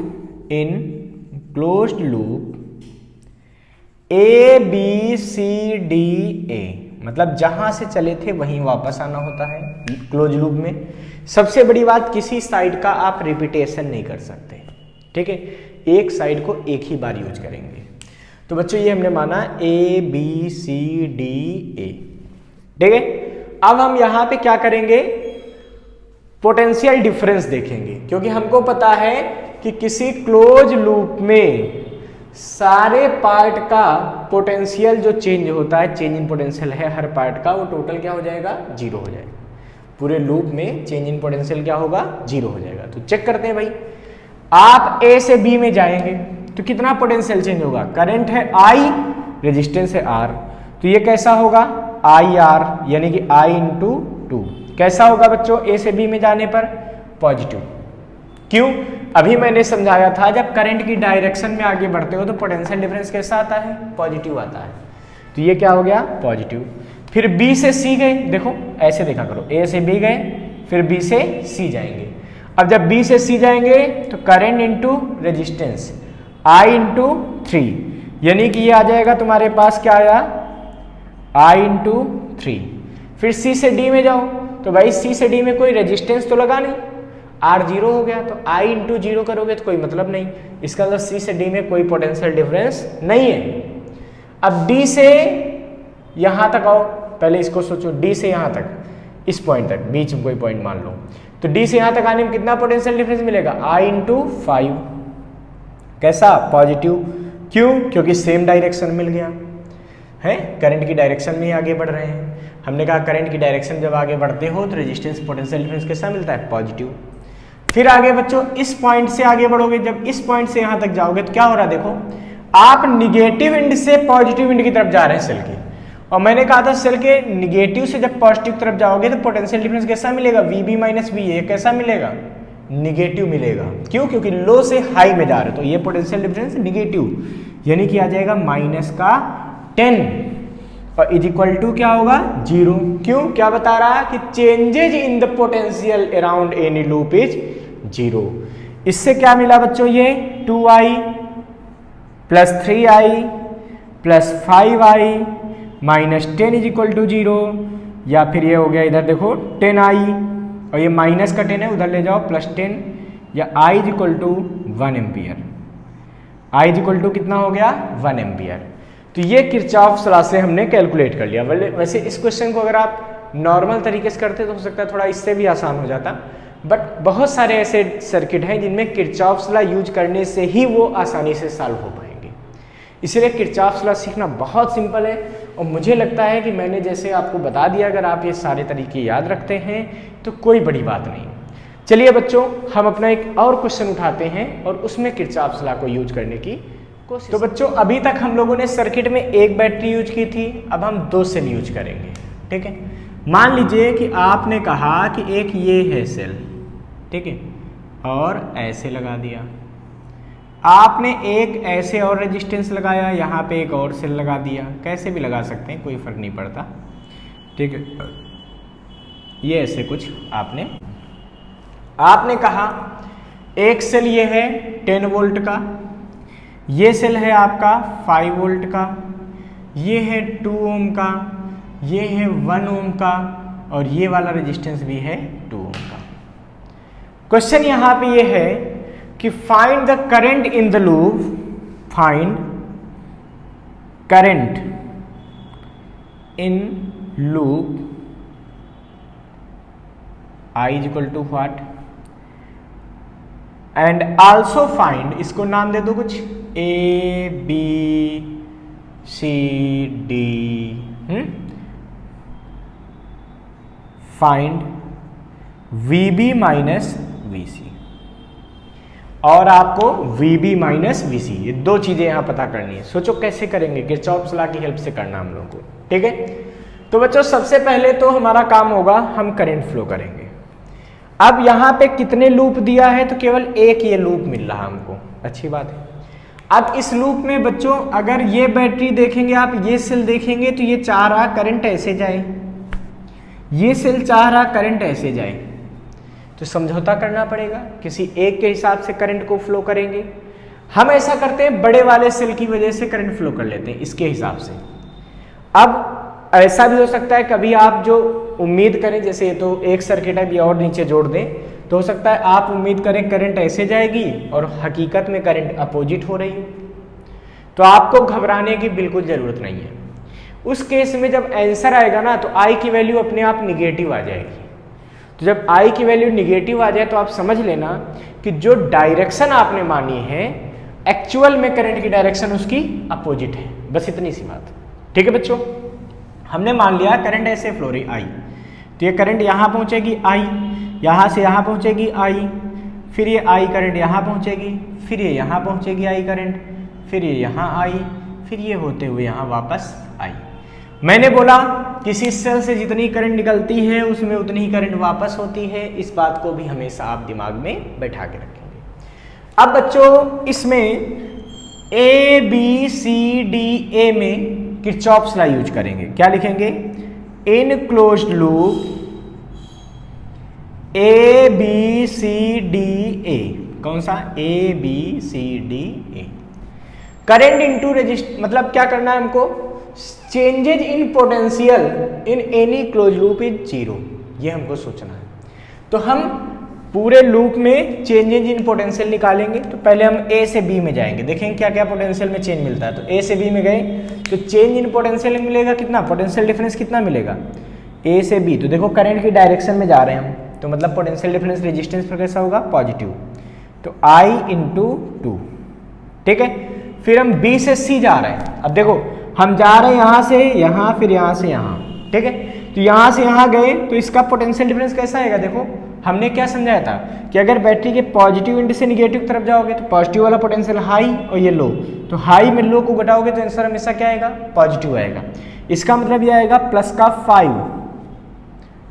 A B C D A, मतलब जहां से चले थे वहीं वापस आना होता है क्लोज लूप में। सबसे बड़ी बात, किसी साइड का आप रिपीटेशन नहीं कर सकते, ठीक है, एक साइड को एक ही बार यूज करेंगे। तो बच्चों ये हमने माना A B C D A, ठीक है। अब हम यहाँ पे क्या करेंगे, पोटेंशियल डिफरेंस देखेंगे, क्योंकि हमको पता है कि किसी क्लोज लूप में सारे पार्ट का पोटेंशियल जो चेंज होता है, चेंज इन पोटेंशियल है हर पार्ट का, वो टोटल क्या हो जाएगा, 0 हो जाएगा। पूरे लूप में चेंज इन पोटेंशियल क्या होगा, 0 हो जाएगा। तो चेक करते हैं भाई, आप A से B में जाएंगे तो कितना पोटेंशियल चेंज होगा, करंट है I, रेजिस्टेंस है R, तो ये कैसा होगा IR, यानी कि I इंटू 2। कैसा होगा बच्चों A से B में जाने पर, पॉजिटिव। क्यों, अभी मैंने समझाया था जब करंट की डायरेक्शन में आगे बढ़ते हो तो पोटेंशियल डिफरेंस कैसा आता है, पॉजिटिव आता है। तो ये क्या हो गया, पॉजिटिव। फिर B से C गए, देखो ऐसे देखा करो, A से B गए फिर B से C जाएंगे। अब जब B से C जाएंगे तो current into resistance I into 3, यानी कि ये आ जाएगा तुम्हारे पास क्या आया, I इंटू 3। फिर C से D में जाओ तो भाई C से D में कोई रेजिस्टेंस तो लगा नहीं, R 0 हो गया, तो I इंटू 0 करोगे तो कोई मतलब नहीं, इसका मतलब C से D में कोई पोटेंशियल डिफरेंस नहीं है। अब D से यहाँ तक आओ, पहले इसको सोचो, D से यहाँ तक, इस पॉइंट तक, बीच में कोई पॉइंट मान लो, तो D से यहाँ तक आने में कितना पोटेंशियल डिफरेंस मिलेगा, I इंटू 5। कैसा, पॉजिटिव। क्यों, क्योंकि सेम डायरेक्शन मिल गया है, करंट की डायरेक्शन में ही आगे बढ़ रहे हैं। हमने कहा करंट की डायरेक्शन जब आगे बढ़ते हो तो रेजिस्टेंस पोटेंशियल डिफरेंस कैसा मिलता है, पॉजिटिव। फिर आगे बच्चों इस पॉइंट से आगे बढ़ोगे, जब इस पॉइंट से यहाँ तक जाओगे तो क्या हो रहा है, देखो आप निगेटिव एंड से पॉजिटिव एंड की तरफ जा रहे हैं सेल के, और मैंने कहा था सेल के निगेटिव से जब पॉजिटिव तरफ जाओगे तो पोटेंशियल डिफरेंस कैसा मिलेगा, VB माइनस VA कैसा मिलेगा, निगेटिव मिलेगा। क्यों, क्योंकि लो से हाई में जा रहे हो, तो ये पोटेंशियल डिफरेंस निगेटिव, यानी कि आ जाएगा -10 और इज इक्वल टू क्या होगा, 0। क्यों, क्या बता रहा है कि changes in the potential around any loop is 0। इससे क्या मिला बच्चों, ये 2i plus 3i plus 5i minus 10 is equal to 0, या फिर ये हो गया इधर देखो 10i और ये माइनस का 10 है उधर ले जाओ प्लस 10, या i is equal to 1 ampere. i is equal to कितना हो गया, 1 एम्पियर। तो ये किरचॉफ्स लॉ से हमने कैलकुलेट कर लिया। वैसे इस क्वेश्चन को अगर आप नॉर्मल तरीके से करते तो हो सकता है थोड़ा इससे भी आसान हो जाता, बट बहुत सारे ऐसे सर्किट हैं जिनमें किरचॉफ्स लॉ यूज करने से ही वो आसानी से सॉल्व हो पाएंगे। इसलिए किरचॉफ्स लॉ सीखना बहुत सिंपल है, और मुझे लगता है कि मैंने जैसे आपको बता दिया, अगर आप ये सारे तरीके याद रखते हैं तो कोई बड़ी बात नहीं। चलिए बच्चों, हम अपना एक और क्वेश्चन उठाते हैं और उसमें किरचॉफ्स लॉ को यूज करने की कोशिश। तो बच्चों अभी तक हम लोगों ने सर्किट में एक बैटरी यूज की थी, अब हम 2 सेल यूज करेंगे। ठीक है, मान लीजिए कि आपने कहा कि एक ये है सेल, ठीक है, और ऐसे लगा दिया, आपने एक ऐसे और रेजिस्टेंस लगाया, यहाँ पे एक और सेल लगा दिया, कैसे भी लगा सकते हैं, कोई फर्क नहीं पड़ता। ठीक है, ये ऐसे कुछ आपने कहा एक सेल ये है 10 वोल्ट का, ये सेल है आपका 5 वोल्ट का, ये है 2 ओम का, ये है 1 ओम का, और ये वाला रेजिस्टेंस भी है 2 ओम का। क्वेश्चन यहाँ पे ये है कि find the current in the loop, find current in loop I is equal to what, and also find, इसको नाम दे दो कुछ A B C D, find VB minus VC, और आपको VB माइनस VC, ये 2 चीजें यहां पता करनी है। सोचो कैसे करेंगे, किरचॉफ्स लॉ की हेल्प से करना हम लोग को। ठीक है, तो बच्चों सबसे पहले तो हमारा काम होगा, हम करंट फ्लो करेंगे। अब यहाँ पे कितने लूप दिया है, तो केवल एक ये लूप मिल रहा हमको, अच्छी बात है। अब इस लूप में बच्चों अगर ये बैटरी देखेंगे आप, ये सेल देखेंगे तो ये चाह रहा करंट ऐसे जाए, ये सेल चाह रहा करंट ऐसे जाए, तो समझौता करना पड़ेगा, किसी एक के हिसाब से करंट को फ्लो करेंगे। हम ऐसा करते हैं, बड़े वाले सेल की वजह से करंट फ्लो कर लेते हैं इसके हिसाब से। अब ऐसा भी हो सकता है कभी आप जो उम्मीद करें, जैसे ये तो एक सर्किट है, भी और नीचे जोड़ दें, तो हो सकता है आप उम्मीद करें करंट ऐसे जाएगी और हकीकत में करंट अपोजिट हो रही है, तो आपको घबराने की बिल्कुल ज़रूरत नहीं है। उस केस में जब आंसर आएगा ना, तो आई की वैल्यू अपने आप निगेटिव आ जाएगी। तो जब आई की वैल्यू निगेटिव आ जाए तो आप समझ लेना कि जो डायरेक्शन आपने मानी है, एक्चुअल में करंट की डायरेक्शन उसकी अपोजिट है। बस इतनी सी बात। ठीक है बच्चों, हमने मान लिया करंट ऐसे फ्लो रही आई, तो ये करंट यहाँ पहुँचेगी आई, यहाँ से यहाँ पहुँचेगी आई, फिर ये आई करंट यहाँ पहुँचेगी, फिर ये यहाँ पहुँचेगी आई करंट, फिर ये यहाँ आई, फिर ये होते हुए यहाँ वापस आई। मैंने बोला किसी सेल से जितनी करंट निकलती है उसमें उतनी ही करंट वापस होती है। इस बात को भी हमेशा आप दिमाग में बैठा के रखेंगे। अब बच्चों इसमें ए बी सी डी ए में किरचॉफ्स लॉ यूज करेंगे। क्या लिखेंगे? In closed loop A B C D A. कौन सा? A B C D A. Current into resistance, मतलब क्या करना है हमको? Changes in potential in any close loop is zero, ये हमको सोचना है। तो हम पूरे लूप में चेंजेज इन पोटेंशियल निकालेंगे। तो पहले हम ए से बी में जाएंगे, देखेंगे क्या क्या पोटेंशियल में चेंज मिलता है। तो ए से बी में गए तो चेंज इन पोटेंशियल मिलेगा कितना, पोटेंशियल डिफरेंस कितना मिलेगा ए से बी। तो देखो करंट की डायरेक्शन में जा रहे हैं हम, तो मतलब पोटेंशियल डिफरेंस रेजिस्टेंस पर कैसा होगा? पॉजिटिव। तो आई इंटू टू। ठीक है, फिर हम बी से सी जा रहे हैं। अब देखो हम जा रहे हैं यहाँ से यहाँ, फिर यहाँ से यहाँ। ठीक है, तो यहाँ से यहाँ गए तो इसका पोटेंशियल डिफरेंस कैसा आएगा? देखो हमने क्या समझाया था कि अगर बैटरी के पॉजिटिव एंड से निगेटिव तरफ जाओगे तो पॉजिटिव वाला पोटेंशियल हाई और ये लो, तो हाई में लो को घटाओगे तो आंसर हमेशा क्या आएगा? पॉजिटिव आएगा। इसका मतलब ये आएगा प्लस का 5,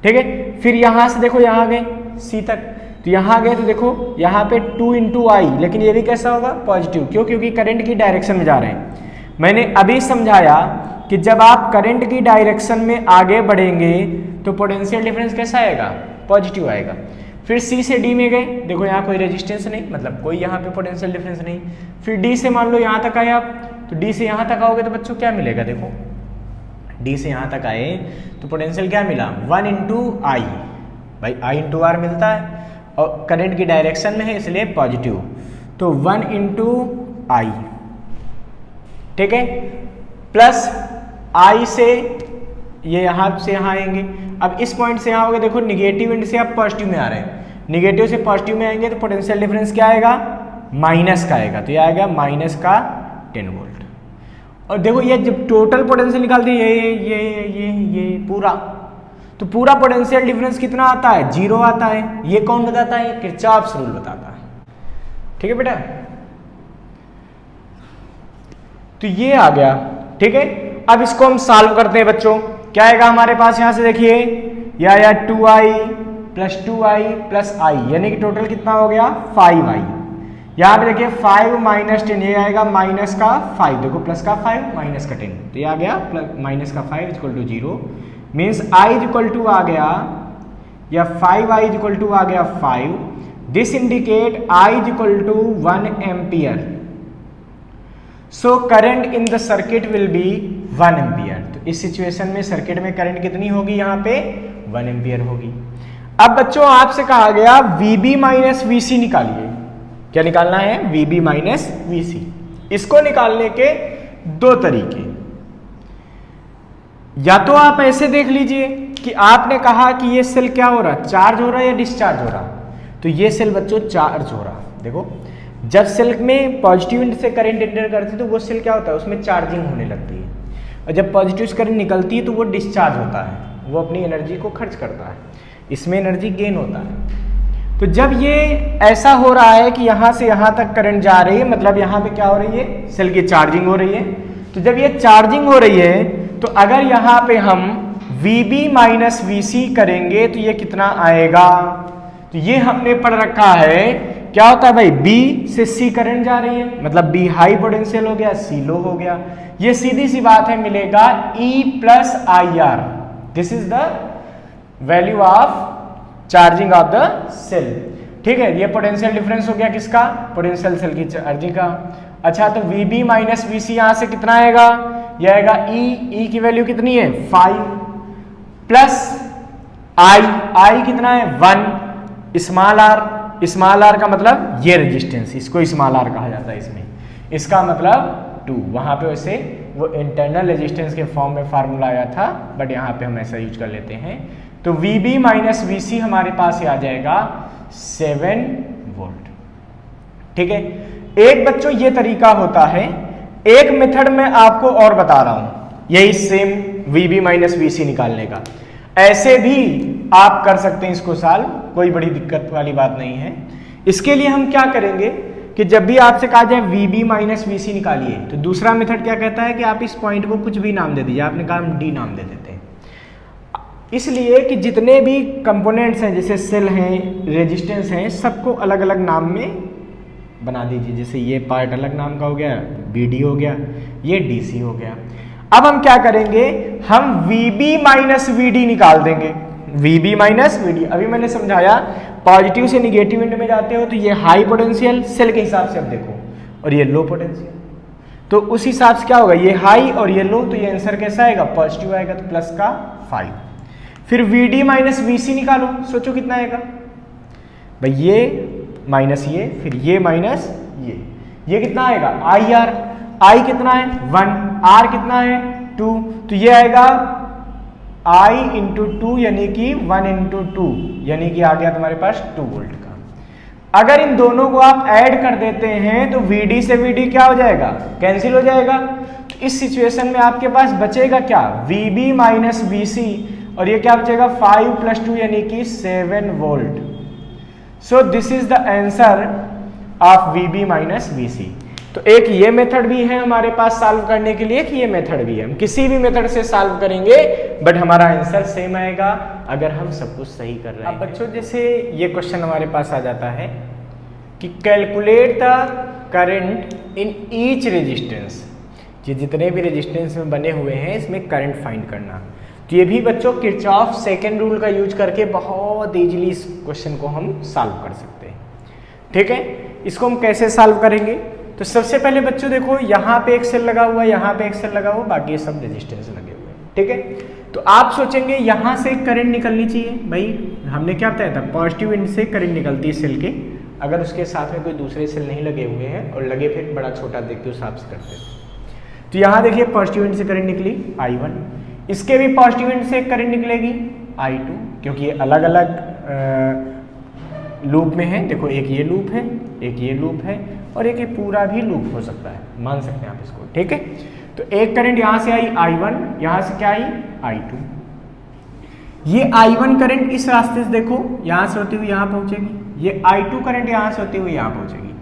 ठीक है। फिर यहाँ से देखो यहाँ गए सी तक, तो यहाँ गए तो देखो यहाँ पे 2 इंटू आई, लेकिन ये भी कैसा होगा? पॉजिटिव। क्यों? क्योंकि करंट की डायरेक्शन में जा रहे हैं। मैंने अभी समझाया कि जब आप करंट की डायरेक्शन में आगे बढ़ेंगे तो पोटेंशियल डिफरेंस कैसा आएगा? पॉजिटिव आएगा। फिर सी से डी में गए, देखो यहाँ कोई रेजिस्टेंस नहीं, मतलब कोई यहाँ पे पोटेंशियल डिफरेंस नहीं। फिर डी से मान लो यहाँ तक आए आप, तो डी से यहाँ तक आओगे तो बच्चों क्या मिलेगा? देखो डी से यहाँ तक आए तो पोटेंशियल क्या मिला? 1 इंटू आई, भाई आई इंटू आर मिलता है और करंट की डायरेक्शन में है इसलिए पॉजिटिव, तो 1 इंटू आई, ठीक है, प्लस आई से ये यहाँ से यहाँ आएंगे। अब इस पॉइंट से यहाँ हो गए, देखो निगेटिव एंड से आप पॉजिटिव में आ रहे हैं, निगेटिव से पॉजिटिव में आएंगे तो पोटेंशियल डिफरेंस क्या आएगा? माइनस का आएगा, तो ये आएगा माइनस का 10 वोल्ट। और देखो ये जब टोटल पोटेंशियल निकाल दिए ये पूरा, तो पूरा पोटेंशियल डिफरेंस कितना आता है? 0 आता है। ये कौन बताता है? किरचॉफ्स रूल बताता है, ठीक है बेटा। तो ये आ गया, ठीक है। अब इसको हम सॉल्व करते हैं बच्चों। क्या आएगा हमारे पास? यहां से देखिए ये आया 2i प्लस 2i प्लस आई, यानी कि टोटल कितना हो गया? 5i। यहाँ पे देखिए 5 माइनस 10, ये आएगा माइनस का 5, देखो प्लस का 5 माइनस का 10, तो ये आ गया माइनस का 5 equal to 0, means i equal to आ गया या 5i इक्वल टू आ गया 5। This indicate i equal to 1 ampere. So current in the circuit will be 1 ampere. तो इस सिचुएशन में सर्किट में करंट कितनी होगी? यहाँ पे 1 एम्पियर होगी। अब बच्चों आपसे कहा गया VB माइनस VC निकालिए। क्या निकालना है? VB minus VC। इसको निकालने के दो तरीके, या तो आप ऐसे देख लीजिए कि आपने कहा कि ये सेल क्या हो रहा है? चार्ज हो रहा है या डिस्चार्ज हो रहा? तो ये सेल बच्चों चार्ज हो रहा। देखो जब सेल में पॉजिटिव एंड से करंट एंटर करती है तो वो सेल क्या होता है? उसमें चार्जिंग होने लगती है, और जब पॉजिटिव से करंट निकलती है तो वो डिस्चार्ज होता है, वो अपनी एनर्जी को खर्च करता है, इसमें एनर्जी गेन होता है। तो जब ये ऐसा हो रहा है कि यहाँ से यहाँ तक करंट जा रही है, मतलब यहाँ पे क्या हो रही है? सेल की चार्जिंग हो रही है। तो जब ये चार्जिंग हो रही है तो अगर यहाँ पे हम VB माइनस VC करेंगे तो ये कितना आएगा? तो ये हमने पढ़ रखा है, क्या होता है भाई? B से C करंट जा रही है, मतलब B हाई पोटेंशियल हो गया, C लो हो गया। ये सीधी सी बात है, मिलेगा E plus IR। This is the value of charging of the cell, ठीक है। ये पोटेंशियल डिफरेंस हो गया किसका? पोटेंशियल सेल की चार्जिंग का। अच्छा, तो VB माइनस VC यहाँ से कितना आएगा? यह आएगा E की वैल्यू कितनी है? 5 प्लस I कितना है? 1। स्मॉल r का मतलब ये रेजिस्टेंस, इसको स्मॉल r कहा जाता है इसमें, इसका मतलब 2। वहां पे वैसे वो इंटरनल रेजिस्टेंस के फॉर्म में फार्मूला आया था, बट यहाँ पे हम ऐसा यूज कर लेते हैं। तो VB माइनस VC हमारे पास आ जाएगा 7 वोल्ट, ठीक है। एक बच्चों ये तरीका होता है। एक मेथड में आपको और बता रहा हूं, यही सेम VB माइनस VC निकालने का। ऐसे भी आप कर सकते हैं इसको सॉल्व, कोई बड़ी दिक्कत वाली बात नहीं है। इसके लिए हम क्या करेंगे कि जब भी आपसे कहा जाए VB माइनस VC निकालिए, तो दूसरा मेथड क्या कहता है कि आप इस पॉइंट को कुछ भी नाम दे दीजिए। आपने कहा हम D नाम दे देते हैं, इसलिए कि जितने भी कंपोनेंट्स हैं, जैसे सेल हैं, रेजिस्टेंस हैं, सबको अलग अलग नाम में बना दीजिए। जैसे ये पार्ट अलग नाम का हो गया, BD हो गया, ये DC हो गया। अब हम क्या करेंगे? हम VB माइनस VD निकाल देंगे। VB माइनस VD, अभी मैंने समझाया पॉजिटिव से निगेटिव एंड में जाते हो तो ये हाई पोटेंशियल सेल के हिसाब से अब देखो, और ये लो पोटेंशियल, तो उस हिसाब से क्या होगा? ये हाई और ये लो, तो ये आंसर कैसा आएगा? पॉजिटिव आएगा, तो प्लस का 5। फिर VD माइनस VC निकालो, सोचो कितना आएगा भाई? ये माइनस ये, फिर ये माइनस ये कितना आएगा? IR। I कितना है? 1। R कितना है? 2। तो ये आएगा I इंटू 2, यानी कि 1 इंटू 2, यानी कि आ गया तुम्हारे पास 2 वोल्ट का। अगर इन दोनों को आप ऐड कर देते हैं तो VD से VD क्या हो जाएगा? कैंसिल हो जाएगा। तो इस सिचुएशन में आपके पास बचेगा क्या? VB माइनस VC, और ये क्या बचेगा 5 + 2 यानी कि 7 volt. So this is the answer of VB - VC। तो एक ये मेथड भी है हमारे पास सॉल्व करने के लिए, कि ये मेथड भी है, हम किसी भी मेथड से सॉल्व करेंगे बट हमारा आंसर सेम आएगा अगर हम सब कुछ सही कर रहे हैं। अब बच्चों जैसे ये क्वेश्चन हमारे पास आ जाता है कि calculate the current in each resistance, ये जितने भी रेजिस्टेंस में बने हुए हैं इसमें करंट फाइंड करना। तो ये भी बच्चों किरचॉफ सेकंड रूल का यूज करके बहुत इजीली इस क्वेश्चन को हम सॉल्व कर सकते हैं। ठीक है, इसको हम कैसे सॉल्व करेंगे? तो सबसे पहले बच्चों देखो यहाँ पे एक सेल लगा हुआ है, यहाँ पे एक सेल लगा हुआ, बाकी ये सब रेजिस्टेंस लगे हुए हैं। ठीक है, तो आप सोचेंगे यहाँ से करंट निकलनी चाहिए। भाई हमने क्या बताया था, पॉजिटिव एंड से करंट निकलती है सेल के, अगर उसके साथ में कोई दूसरे सेल नहीं लगे हुए हैं और लगे फिर बड़ा छोटा देख के उस हिसाब से करते हैं। तो यहाँ देखिए पॉजिटिव एंड से करंट निकली I1, इसके भी पॉजिटिव एंड से करंट निकलेगी I2, क्योंकि ये अलग अलग लूप में है। देखो एक ये लूप है, एक ये लूप है और एक ये पूरा भी लूप हो सकता है, मान सकते हैं आप इसको। ठीक है, तो एक करंट यहाँ से आई I1, यहाँ से क्या आई I2। ये I1 करंट इस रास्ते से देखो यहाँ से होती हुई यहाँ पहुंचेगी, ये I2 करंट यहाँ से होती हुई यहाँ पहुंचेगी।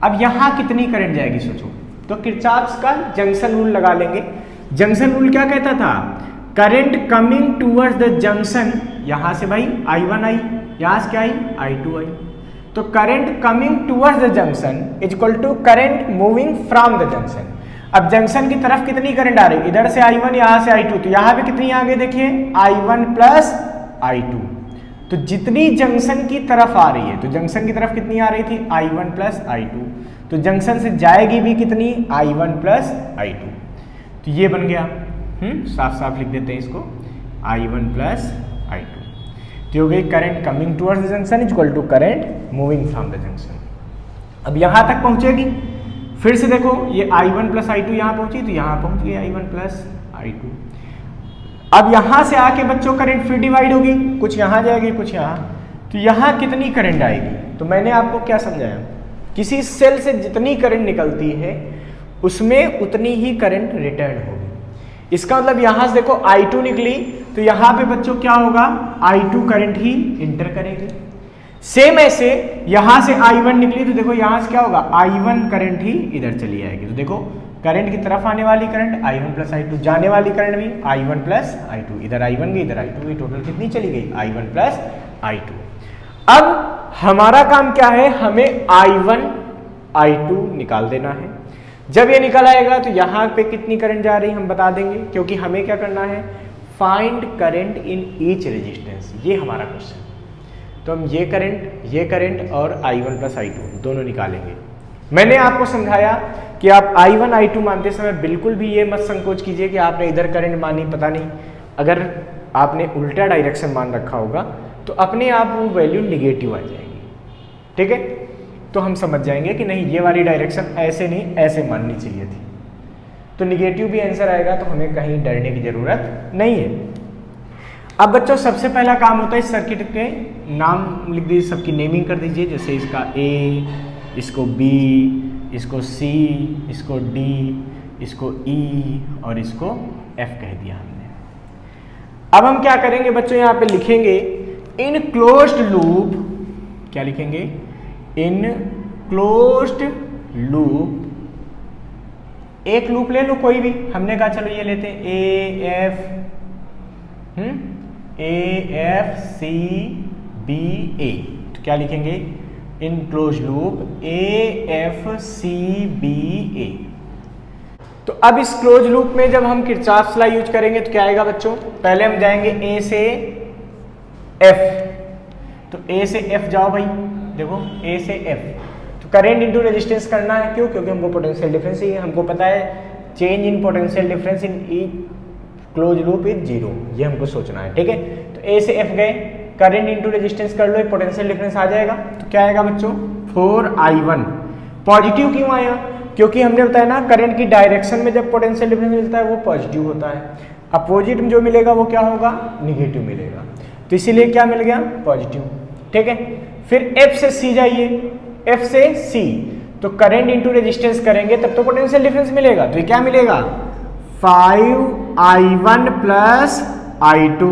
अब यहाँ कितनी करंट जाएगी सोचो, तो किरचॉफ्स का जंक्शन रूल लगा लेंगे। जंक्शन रूल क्या कहता था, current coming towards the junction, यहाँ से भाई I1 आई, यहाँ से क्या आई I2 आई, तो current coming towards the junction is equal to current moving from the junction. अब जंक्शन की तरफ कितनी करंट आ रही है, इधर से I1 यहाँ से I2, तो यहाँ पे कितनी आगे देखिए I1 + I2। तो जितनी जंक्शन की तरफ आ रही है, तो जंक्शन की तरफ कितनी आ रही थी I1 + I2, तो जंक्शन से जाएगी भी कितनी I1 + I2। तो ये बन गया, साफ साफ लिख देते हैं इसको, I1 + I2। तो हो गई current coming towards the junction is equal to current moving from the junction. अब यहाँ तक पहुँचेगी, फिर से देखो ये I1 + I2 यहाँ पहुँची, तो यहाँ पहुँच गई I1 + I2। अब यहाँ से आके बच्चों करंट फिर डिवाइड होगी, कुछ यहाँ जाएगी कुछ यहाँ, तो यहाँ कितनी करंट आएगी? तो मैंने आपको क्या समझाया, किसी सेल से जितनी करंट निकलती है उसमें उतनी ही करंट रिटर्न होगी। इसका मतलब यहाँ से देखो I2 निकली, तो यहाँ पे बच्चों क्या होगा, I2 करंट ही इंटर करेगी। सेम ऐसे यहाँ से I1 निकली, तो देखो यहाँ से क्या होगा, I1 करंट ही इधर चली आएगी। तो देखो करंट की तरफ आने वाली करंट I1 + I2, जाने वाली करंट भी I1 + I2, इधर I1 गई इधर I2 गई, टोटल कितनी चली गई I1 + I2। अब हमारा काम क्या है, हमें I1 I2 निकाल देना है। जब ये निकल आएगा तो यहाँ पे कितनी करंट जा रही हम बता देंगे, क्योंकि हमें क्या करना है, find current in each resistance, ये हमारा क्वेश्चन। तो हम ये करंट और I1 + I2 दोनों निकालेंगे। मैंने आपको समझाया कि आप I1 I2 मानते समय बिल्कुल भी ये मत संकोच कीजिए कि आपने इधर करंट मानी, पता नहीं अगर आपने उल्टा डायरेक्शन मान रखा होगा तो अपने आप वो वैल्यू निगेटिव आ जाएगी। ठीक है, तो हम समझ जाएंगे कि नहीं ये वाली डायरेक्शन ऐसे नहीं ऐसे माननी चाहिए थी, तो निगेटिव भी आंसर आएगा, तो हमें कहीं डरने की जरूरत नहीं है। अब बच्चों सबसे पहला काम होता है इस सर्किट के नाम लिख दीजिए, सबकी नेमिंग कर दीजिए, जैसे इसका A, इसको B, इसको C, इसको D, इसको E और इसको F कह दिया हमने। अब हम क्या करेंगे बच्चों, यहाँ पे लिखेंगे इन क्लोज्ड लूप, क्या लिखेंगे, इन क्लोज्ड लूप, एक लूप ले लो कोई भी, हमने कहा चलो ये लेते हैं AFCBA, तो क्या लिखेंगे, इन क्लोज्ड लूप AFCBA। तो अब इस क्लोज लूप में जब हम किरचॉफ्स लॉ यूज करेंगे तो क्या आएगा बच्चों, पहले हम जाएंगे A से F, तो A से F जाओ भाई, देखो A से F, तो करंट इंटू रेजिस्टेंस करना है, क्यों, क्योंकि हमको पोटेंशियल डिफरेंस ही है, हमको पता है change in potential difference in E close loop is 0, ये हमको सोचना है। ठीक है, तो A से F गए, करंट इंटू रेजिस्टेंस कर लो, पोटेंशियल डिफरेंस आ जाएगा, तो क्या आएगा बच्चों 4I1। पॉजिटिव क्यों आया, क्योंकि हमने बताया ना करंट की डायरेक्शन में जब पोटेंशियल डिफरेंस मिलता है वो पॉजिटिव होता है, अपोजिट में जो मिलेगा वो क्या होगा, निगेटिव मिलेगा, तो इसीलिए क्या मिल गया, पॉजिटिव। ठीक है, फिर F से C जाइए, F से C, तो करंट इंटू रेजिस्टेंस करेंगे तब तो पोटेंशियल डिफरेंस मिलेगा, तो ये क्या मिलेगा 5I1 + I2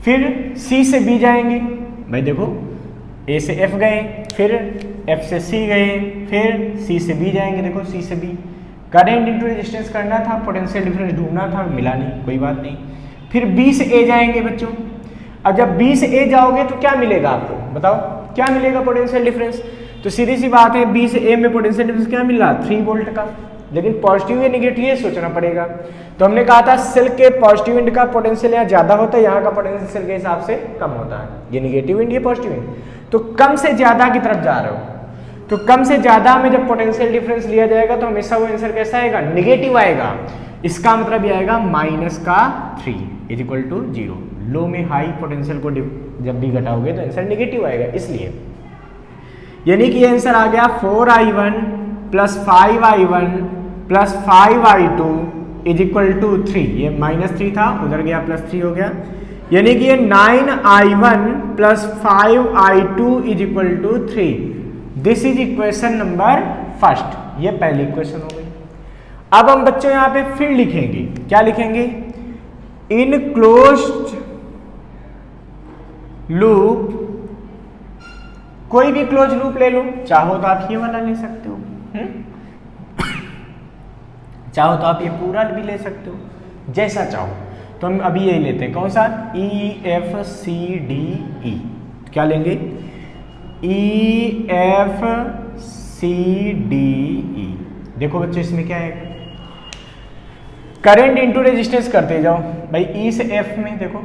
फिर सी से बी जाएंगे, भाई देखो ए से एफ गए, फिर एफ से सी गए, फिर सी से बी जाएंगे, देखो सी से बी। करंट इंटू रेजिस्टेंस करना था, पोटेंशियल डिफरेंस ढूंढना था, मिला नहीं, कोई बात नहीं। फिर बी से ए जाएंगे बच्चों। अब जब बी से ए जाओगे तो क्या मिलेगा आपको, बताओ क्या मिलेगा पोटेंशियल डिफरेंस। तो सीधी सी बात है, बी से ए में पोटेंशियल डिफरेंस क्या मिल रहा, 3 वोल्ट का। लेकिन पॉजिटिव या निगेटिव ये सोचना पड़ेगा। तो हमने कहा था सेल के पॉजिटिव एंड का पोटेंशियल यहाँ ज्यादा होता है, यहाँ का पोटेंशियल सेल के हिसाब से कम होता है। ये निगेटिव एंड, ये पॉजिटिव एंड। तो कम से ज्यादा की तरफ जा रहे हो, तो कम से ज्यादा में जब पोटेंशियल डिफरेंस लिया जाएगा तो हमेशा वो आंसर कैसा आएगा, निगेटिव आएगा। इसका मतलब ये आएगा -3 = 0। लो में हाई पोटेंशियल को जब भी घटाओगे तो आंसर निगेटिव आएगा, इसलिए यानी कि ये आंसर आ गया 4i1 + 5i1 + 5i2 = 3। ये -3 था, उधर गया +3 हो गया, यानी कि ये 9i1 + 5i2 = 3। This is equation number first. ये पहली इक्वेशन हो गई। अब हम बच्चों यहां पे फिर लिखेंगे, क्या लिखेंगे, इन क्लोज्ड लूप, कोई भी क्लोज लूप ले लो, चाहो तो आप ये वाला ले सकते हो, चाहो तो आप ये पूरा भी ले सकते हो, जैसा चाहो। तो हम अभी यही लेते हैं, कौन सा, EFCDE। क्या लेंगे, EFCDE। देखो बच्चों इसमें क्या है, करंट इंटू रेजिस्टेंस करते जाओ भाई। ई से एफ में देखो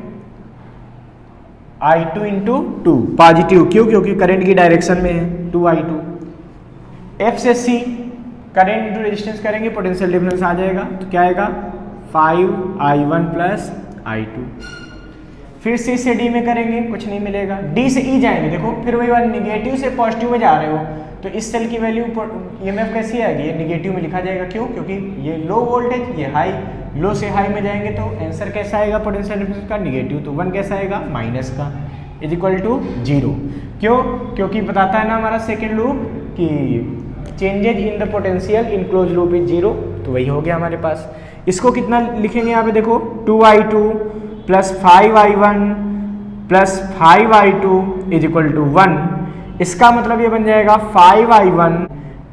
I2 × 2 पॉजिटिव, क्यों, क्योंकि करंट की डायरेक्शन में है 2I2। F से C करंट इंटू रेजिस्टेंस करेंगे, पोटेंशियल डिफरेंस आ जाएगा, तो क्या आएगा 5i1 + i2। फिर C से D में करेंगे, कुछ नहीं मिलेगा। D से E जाएंगे, देखो फिर वही बात, निगेटिव से पॉजिटिव में जा रहे हो तो इस सेल की वैल्यू EMF कैसी आएगी, ये निगेटिव में लिखा जाएगा, क्यों, क्योंकि ये लो वोल्टेज, ये हाई, लो से हाई में जाएंगे तो आंसर कैसा आएगा पोटेंशियल डिफरेंस का, निगेटिव। तो 1 कैसा आएगा, माइनस का, = 0। क्यों, क्योंकि बताता है ना हमारा सेकेंड लूप कि changes in the potential in close loop is 0, तो वही हो गया हमारे पास। इसको कितना लिखेंगे यहाँ पे देखो, 2i2 + 5i1 + 5i2 = 1। इसका मतलब ये बन जाएगा 5i1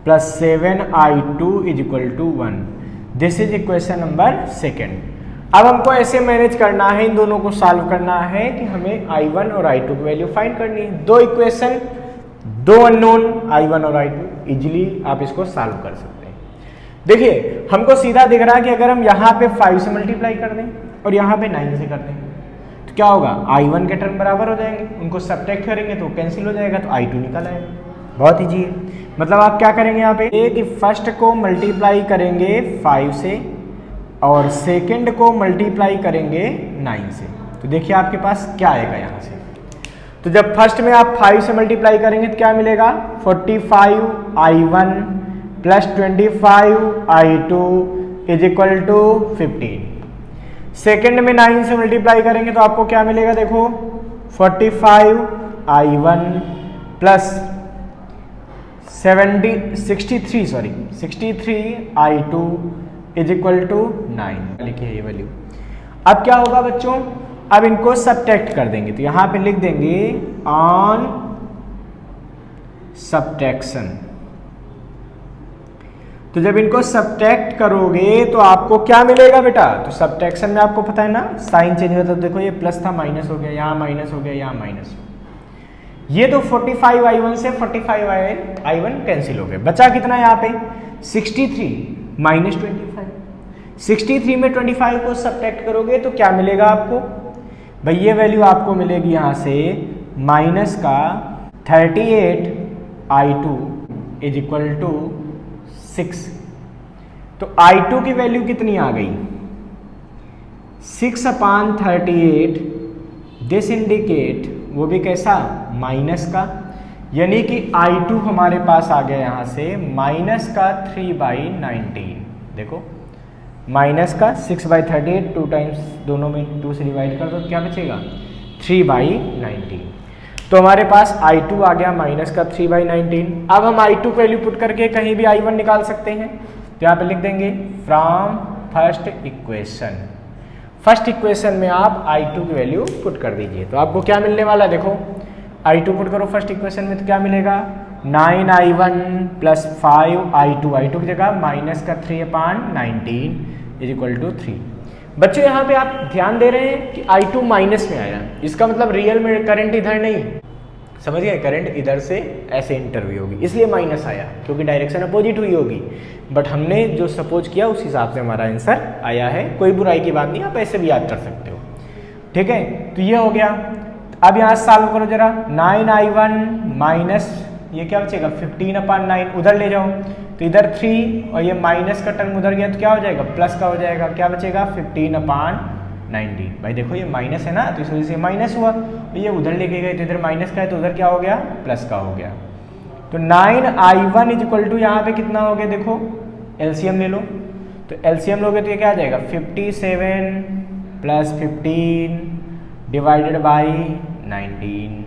+ 7i2 = 1। This is equation number second. अब हमको ऐसे मैनेज करना है, इन दोनों को सॉल्व करना है कि हमें i1 और i2 की वैल्यू फाइंड करनी है। 2 इक्वेशन, 2 अननोन i1 और i2, इजीली आप इसको सॉल्व कर सकते हैं। देखिए हमको सीधा दिख रहा है कि अगर हम यहाँ पे 5 से मल्टीप्लाई कर दें और यहाँ पे 9 से कर दें तो क्या होगा, i1 के टर्म बराबर हो जाएंगे, उनको सब्ट्रैक्ट करेंगे तो कैंसिल हो जाएगा, तो i2 निकल आएगा। बहुत ईजी है। मतलब आप क्या करेंगे यहाँ पे, कि फर्स्ट को मल्टीप्लाई करेंगे 5 से और सेकंड को मल्टीप्लाई करेंगे 9 से। तो देखिए आपके पास क्या आएगा यहाँ से। तो जब फर्स्ट में आप 5 से मल्टीप्लाई करेंगे तो क्या मिलेगा, 45i1 + 25i2 = 15। सेकंड में 9 से मल्टीप्लाई करेंगे तो आपको क्या मिलेगा, देखो 45i1 + 63i2 = 9। लिखिए ये वैल्यू। अब क्या होगा बच्चों, अब इनको सब्ट्रैक्ट कर देंगे, तो यहां पे लिख देंगे ऑन सब्ट्रैक्शन। तो जब इनको सब्ट्रैक्ट करोगे तो आपको क्या मिलेगा बेटा, तो सब्ट्रैक्शन में आपको पता है ना साइन चेंज होता है। देखो ये प्लस था, माइनस हो गया, यहाँ माइनस हो गया, यहाँ माइनस। ये तो 45i1 से 45i1 कैंसिल हो गए, बचा कितना यहाँ पे 63 - 25। 63 में 25 को सब्ट्रैक्ट करोगे तो क्या मिलेगा आपको भाई, ये वैल्यू आपको मिलेगी यहाँ से -38i2 = 6। तो i2 की वैल्यू कितनी आ गई, 6/38। दिस इंडिकेट, वो भी कैसा, माइनस का, यानी कि i2 हमारे पास आ गया यहाँ से -3/19। देखो माइनस का 6/38, 2 टाइम्स दोनों में 2 से डिवाइड कर दो, क्या बचेगा 3/19। तो हमारे पास i2 आ गया -3/19। अब हम i2 को वैल्यू पुट करके कहीं भी i1 निकाल सकते हैं, तो यहाँ पे लिख देंगे from first equation. First equation में आप I2 की वैल्यू पुट कर दीजिए, तो आपको क्या मिलने वाला है, देखो I2 पुट करो फर्स्ट इक्वेशन में, तो क्या मिलेगा 9I1 प्लस 5I2, I2 की जगह माइनस का 3/19 इज इक्वल टू 3। बच्चों यहाँ पे आप ध्यान दे रहे हैं कि I2 माइनस में आया, इसका मतलब रियल में करंट इधर नहीं, समझ गए, करंट इधर से ऐसे इंटर हुई होगी इसलिए माइनस आया, क्योंकि डायरेक्शन अपोजिट हुई होगी। बट हमने जो सपोज किया उस हिसाब से हमारा आंसर आया है, कोई बुराई की बात नहीं, आप ऐसे भी याद कर सकते हो। ठीक है, तो ये हो गया। अब यहाँ सॉल्व करो जरा, 9I1 माइनस ये क्या बचेगा 15/9, उधर ले जाओ तो इधर 3 और ये माइनस का टर्म उधर गया तो क्या हो जाएगा प्लस का हो जाएगा, क्या बचेगा 15/19। भाई देखो ये माइनस है ना, तो इस वजह से माइनस हुआ, तो ये उधर लेके गए तो इधर माइनस का है तो उधर क्या हो गया प्लस का हो गया। तो 9I1 इज इक्वल टू यहाँ पे कितना हो गया, देखो एलसीएम ले लो, तो एलसीएम लोगे तो ये क्या आ जाएगा 57 प्लस 15 डिवाइडेड बाई 19।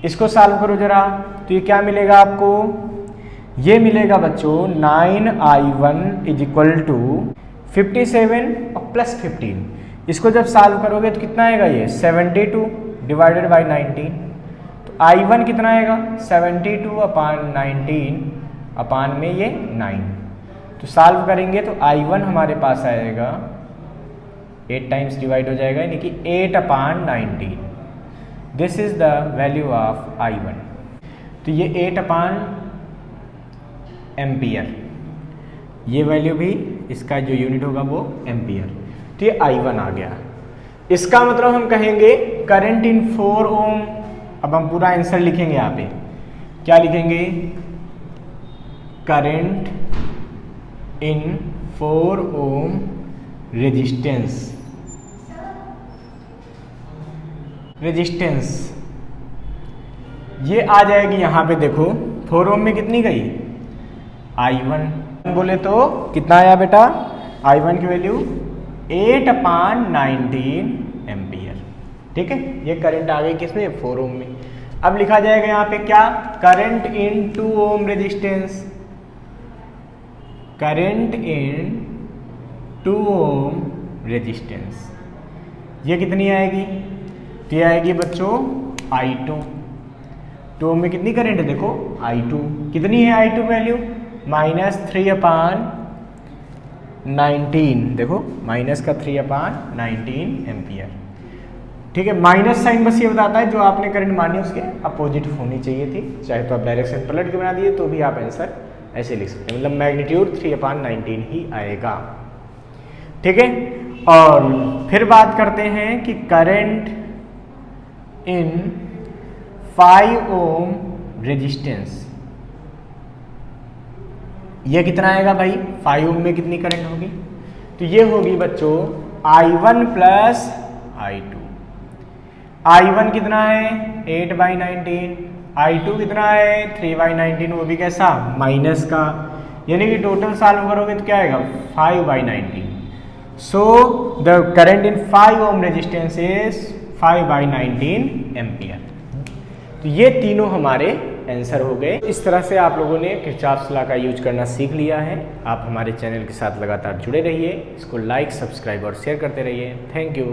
इसको सॉल्व करो जरा, तो ये क्या मिलेगा आपको, ये मिलेगा बच्चों 9I1 इज इक्वल टू 57 और प्लस 15। इसको जब सॉल्व करोगे तो कितना आएगा, ये 72 डिवाइडेड बाई 19। तो I1 कितना आएगा 72/19 अपान में ये 9। तो सॉल्व करेंगे तो I1 हमारे पास आएगा 8 टाइम्स डिवाइड हो जाएगा, यानी कि 8/19। This is the value of I1। तो ये 8 एम्पियर, ये वैल्यू भी इसका जो यूनिट होगा वो एम्पियर। तो ये I1 आ गया। इसका मतलब हम कहेंगे करंट इन 4 ओम। अब हम पूरा आंसर लिखेंगे यहाँ पे, क्या लिखेंगे, करंट इन 4 ओम रेजिस्टेंस, ये आ जाएगी यहाँ पे, देखो 4 ओम में कितनी गई I1 बोले तो कितना आया बेटा, I1 की वैल्यू 8/19 एम्पियर। ठीक है, ये करंट आ गई किसमें 4 ओम में। अब लिखा जाएगा यहाँ पे क्या, current in 2 ohm resistance, current in 2 ohm resistance, ये कितनी आएगी, तो ये आएगी बच्चों I2। 2 ओम में कितनी करंट है, देखो I2 कितनी है, I2 वैल्यू -3/19, देखो माइनस का 3/19 एम्पियर। ठीक है, माइनस साइन बस ये बताता है जो आपने करंट मानी उसके अपोजिट होनी चाहिए थी, चाहे तो आप डायरेक्शन पलट के बना दिए तो भी आप आंसर ऐसे लिख सकते हैं, मतलब मैग्नीट्यूड 3/19 ही आएगा। ठीक है, और फिर बात करते हैं कि करंट इन 5 ओम रेजिस्टेंस, ये कितना आएगा भाई, 5 ओम में कितनी करंट होगी, तो ये होगी बच्चों I1 प्लस I2। I1 कितना है 8/19, I2 कितना है 3/19, वो भी कैसा माइनस का, यानी कि टोटल सॉल्व करोगे तो क्या आएगा 5/19। So the current in 5 ohm resistance is 5/19 ampere. तो ये तीनों हमारे आंसर हो गए। इस तरह से आप लोगों ने किरचॉफ्स लॉ का यूज करना सीख लिया है। आप हमारे चैनल के साथ लगातार जुड़े रहिए, इसको लाइक, सब्सक्राइब और शेयर करते रहिए। Thank you.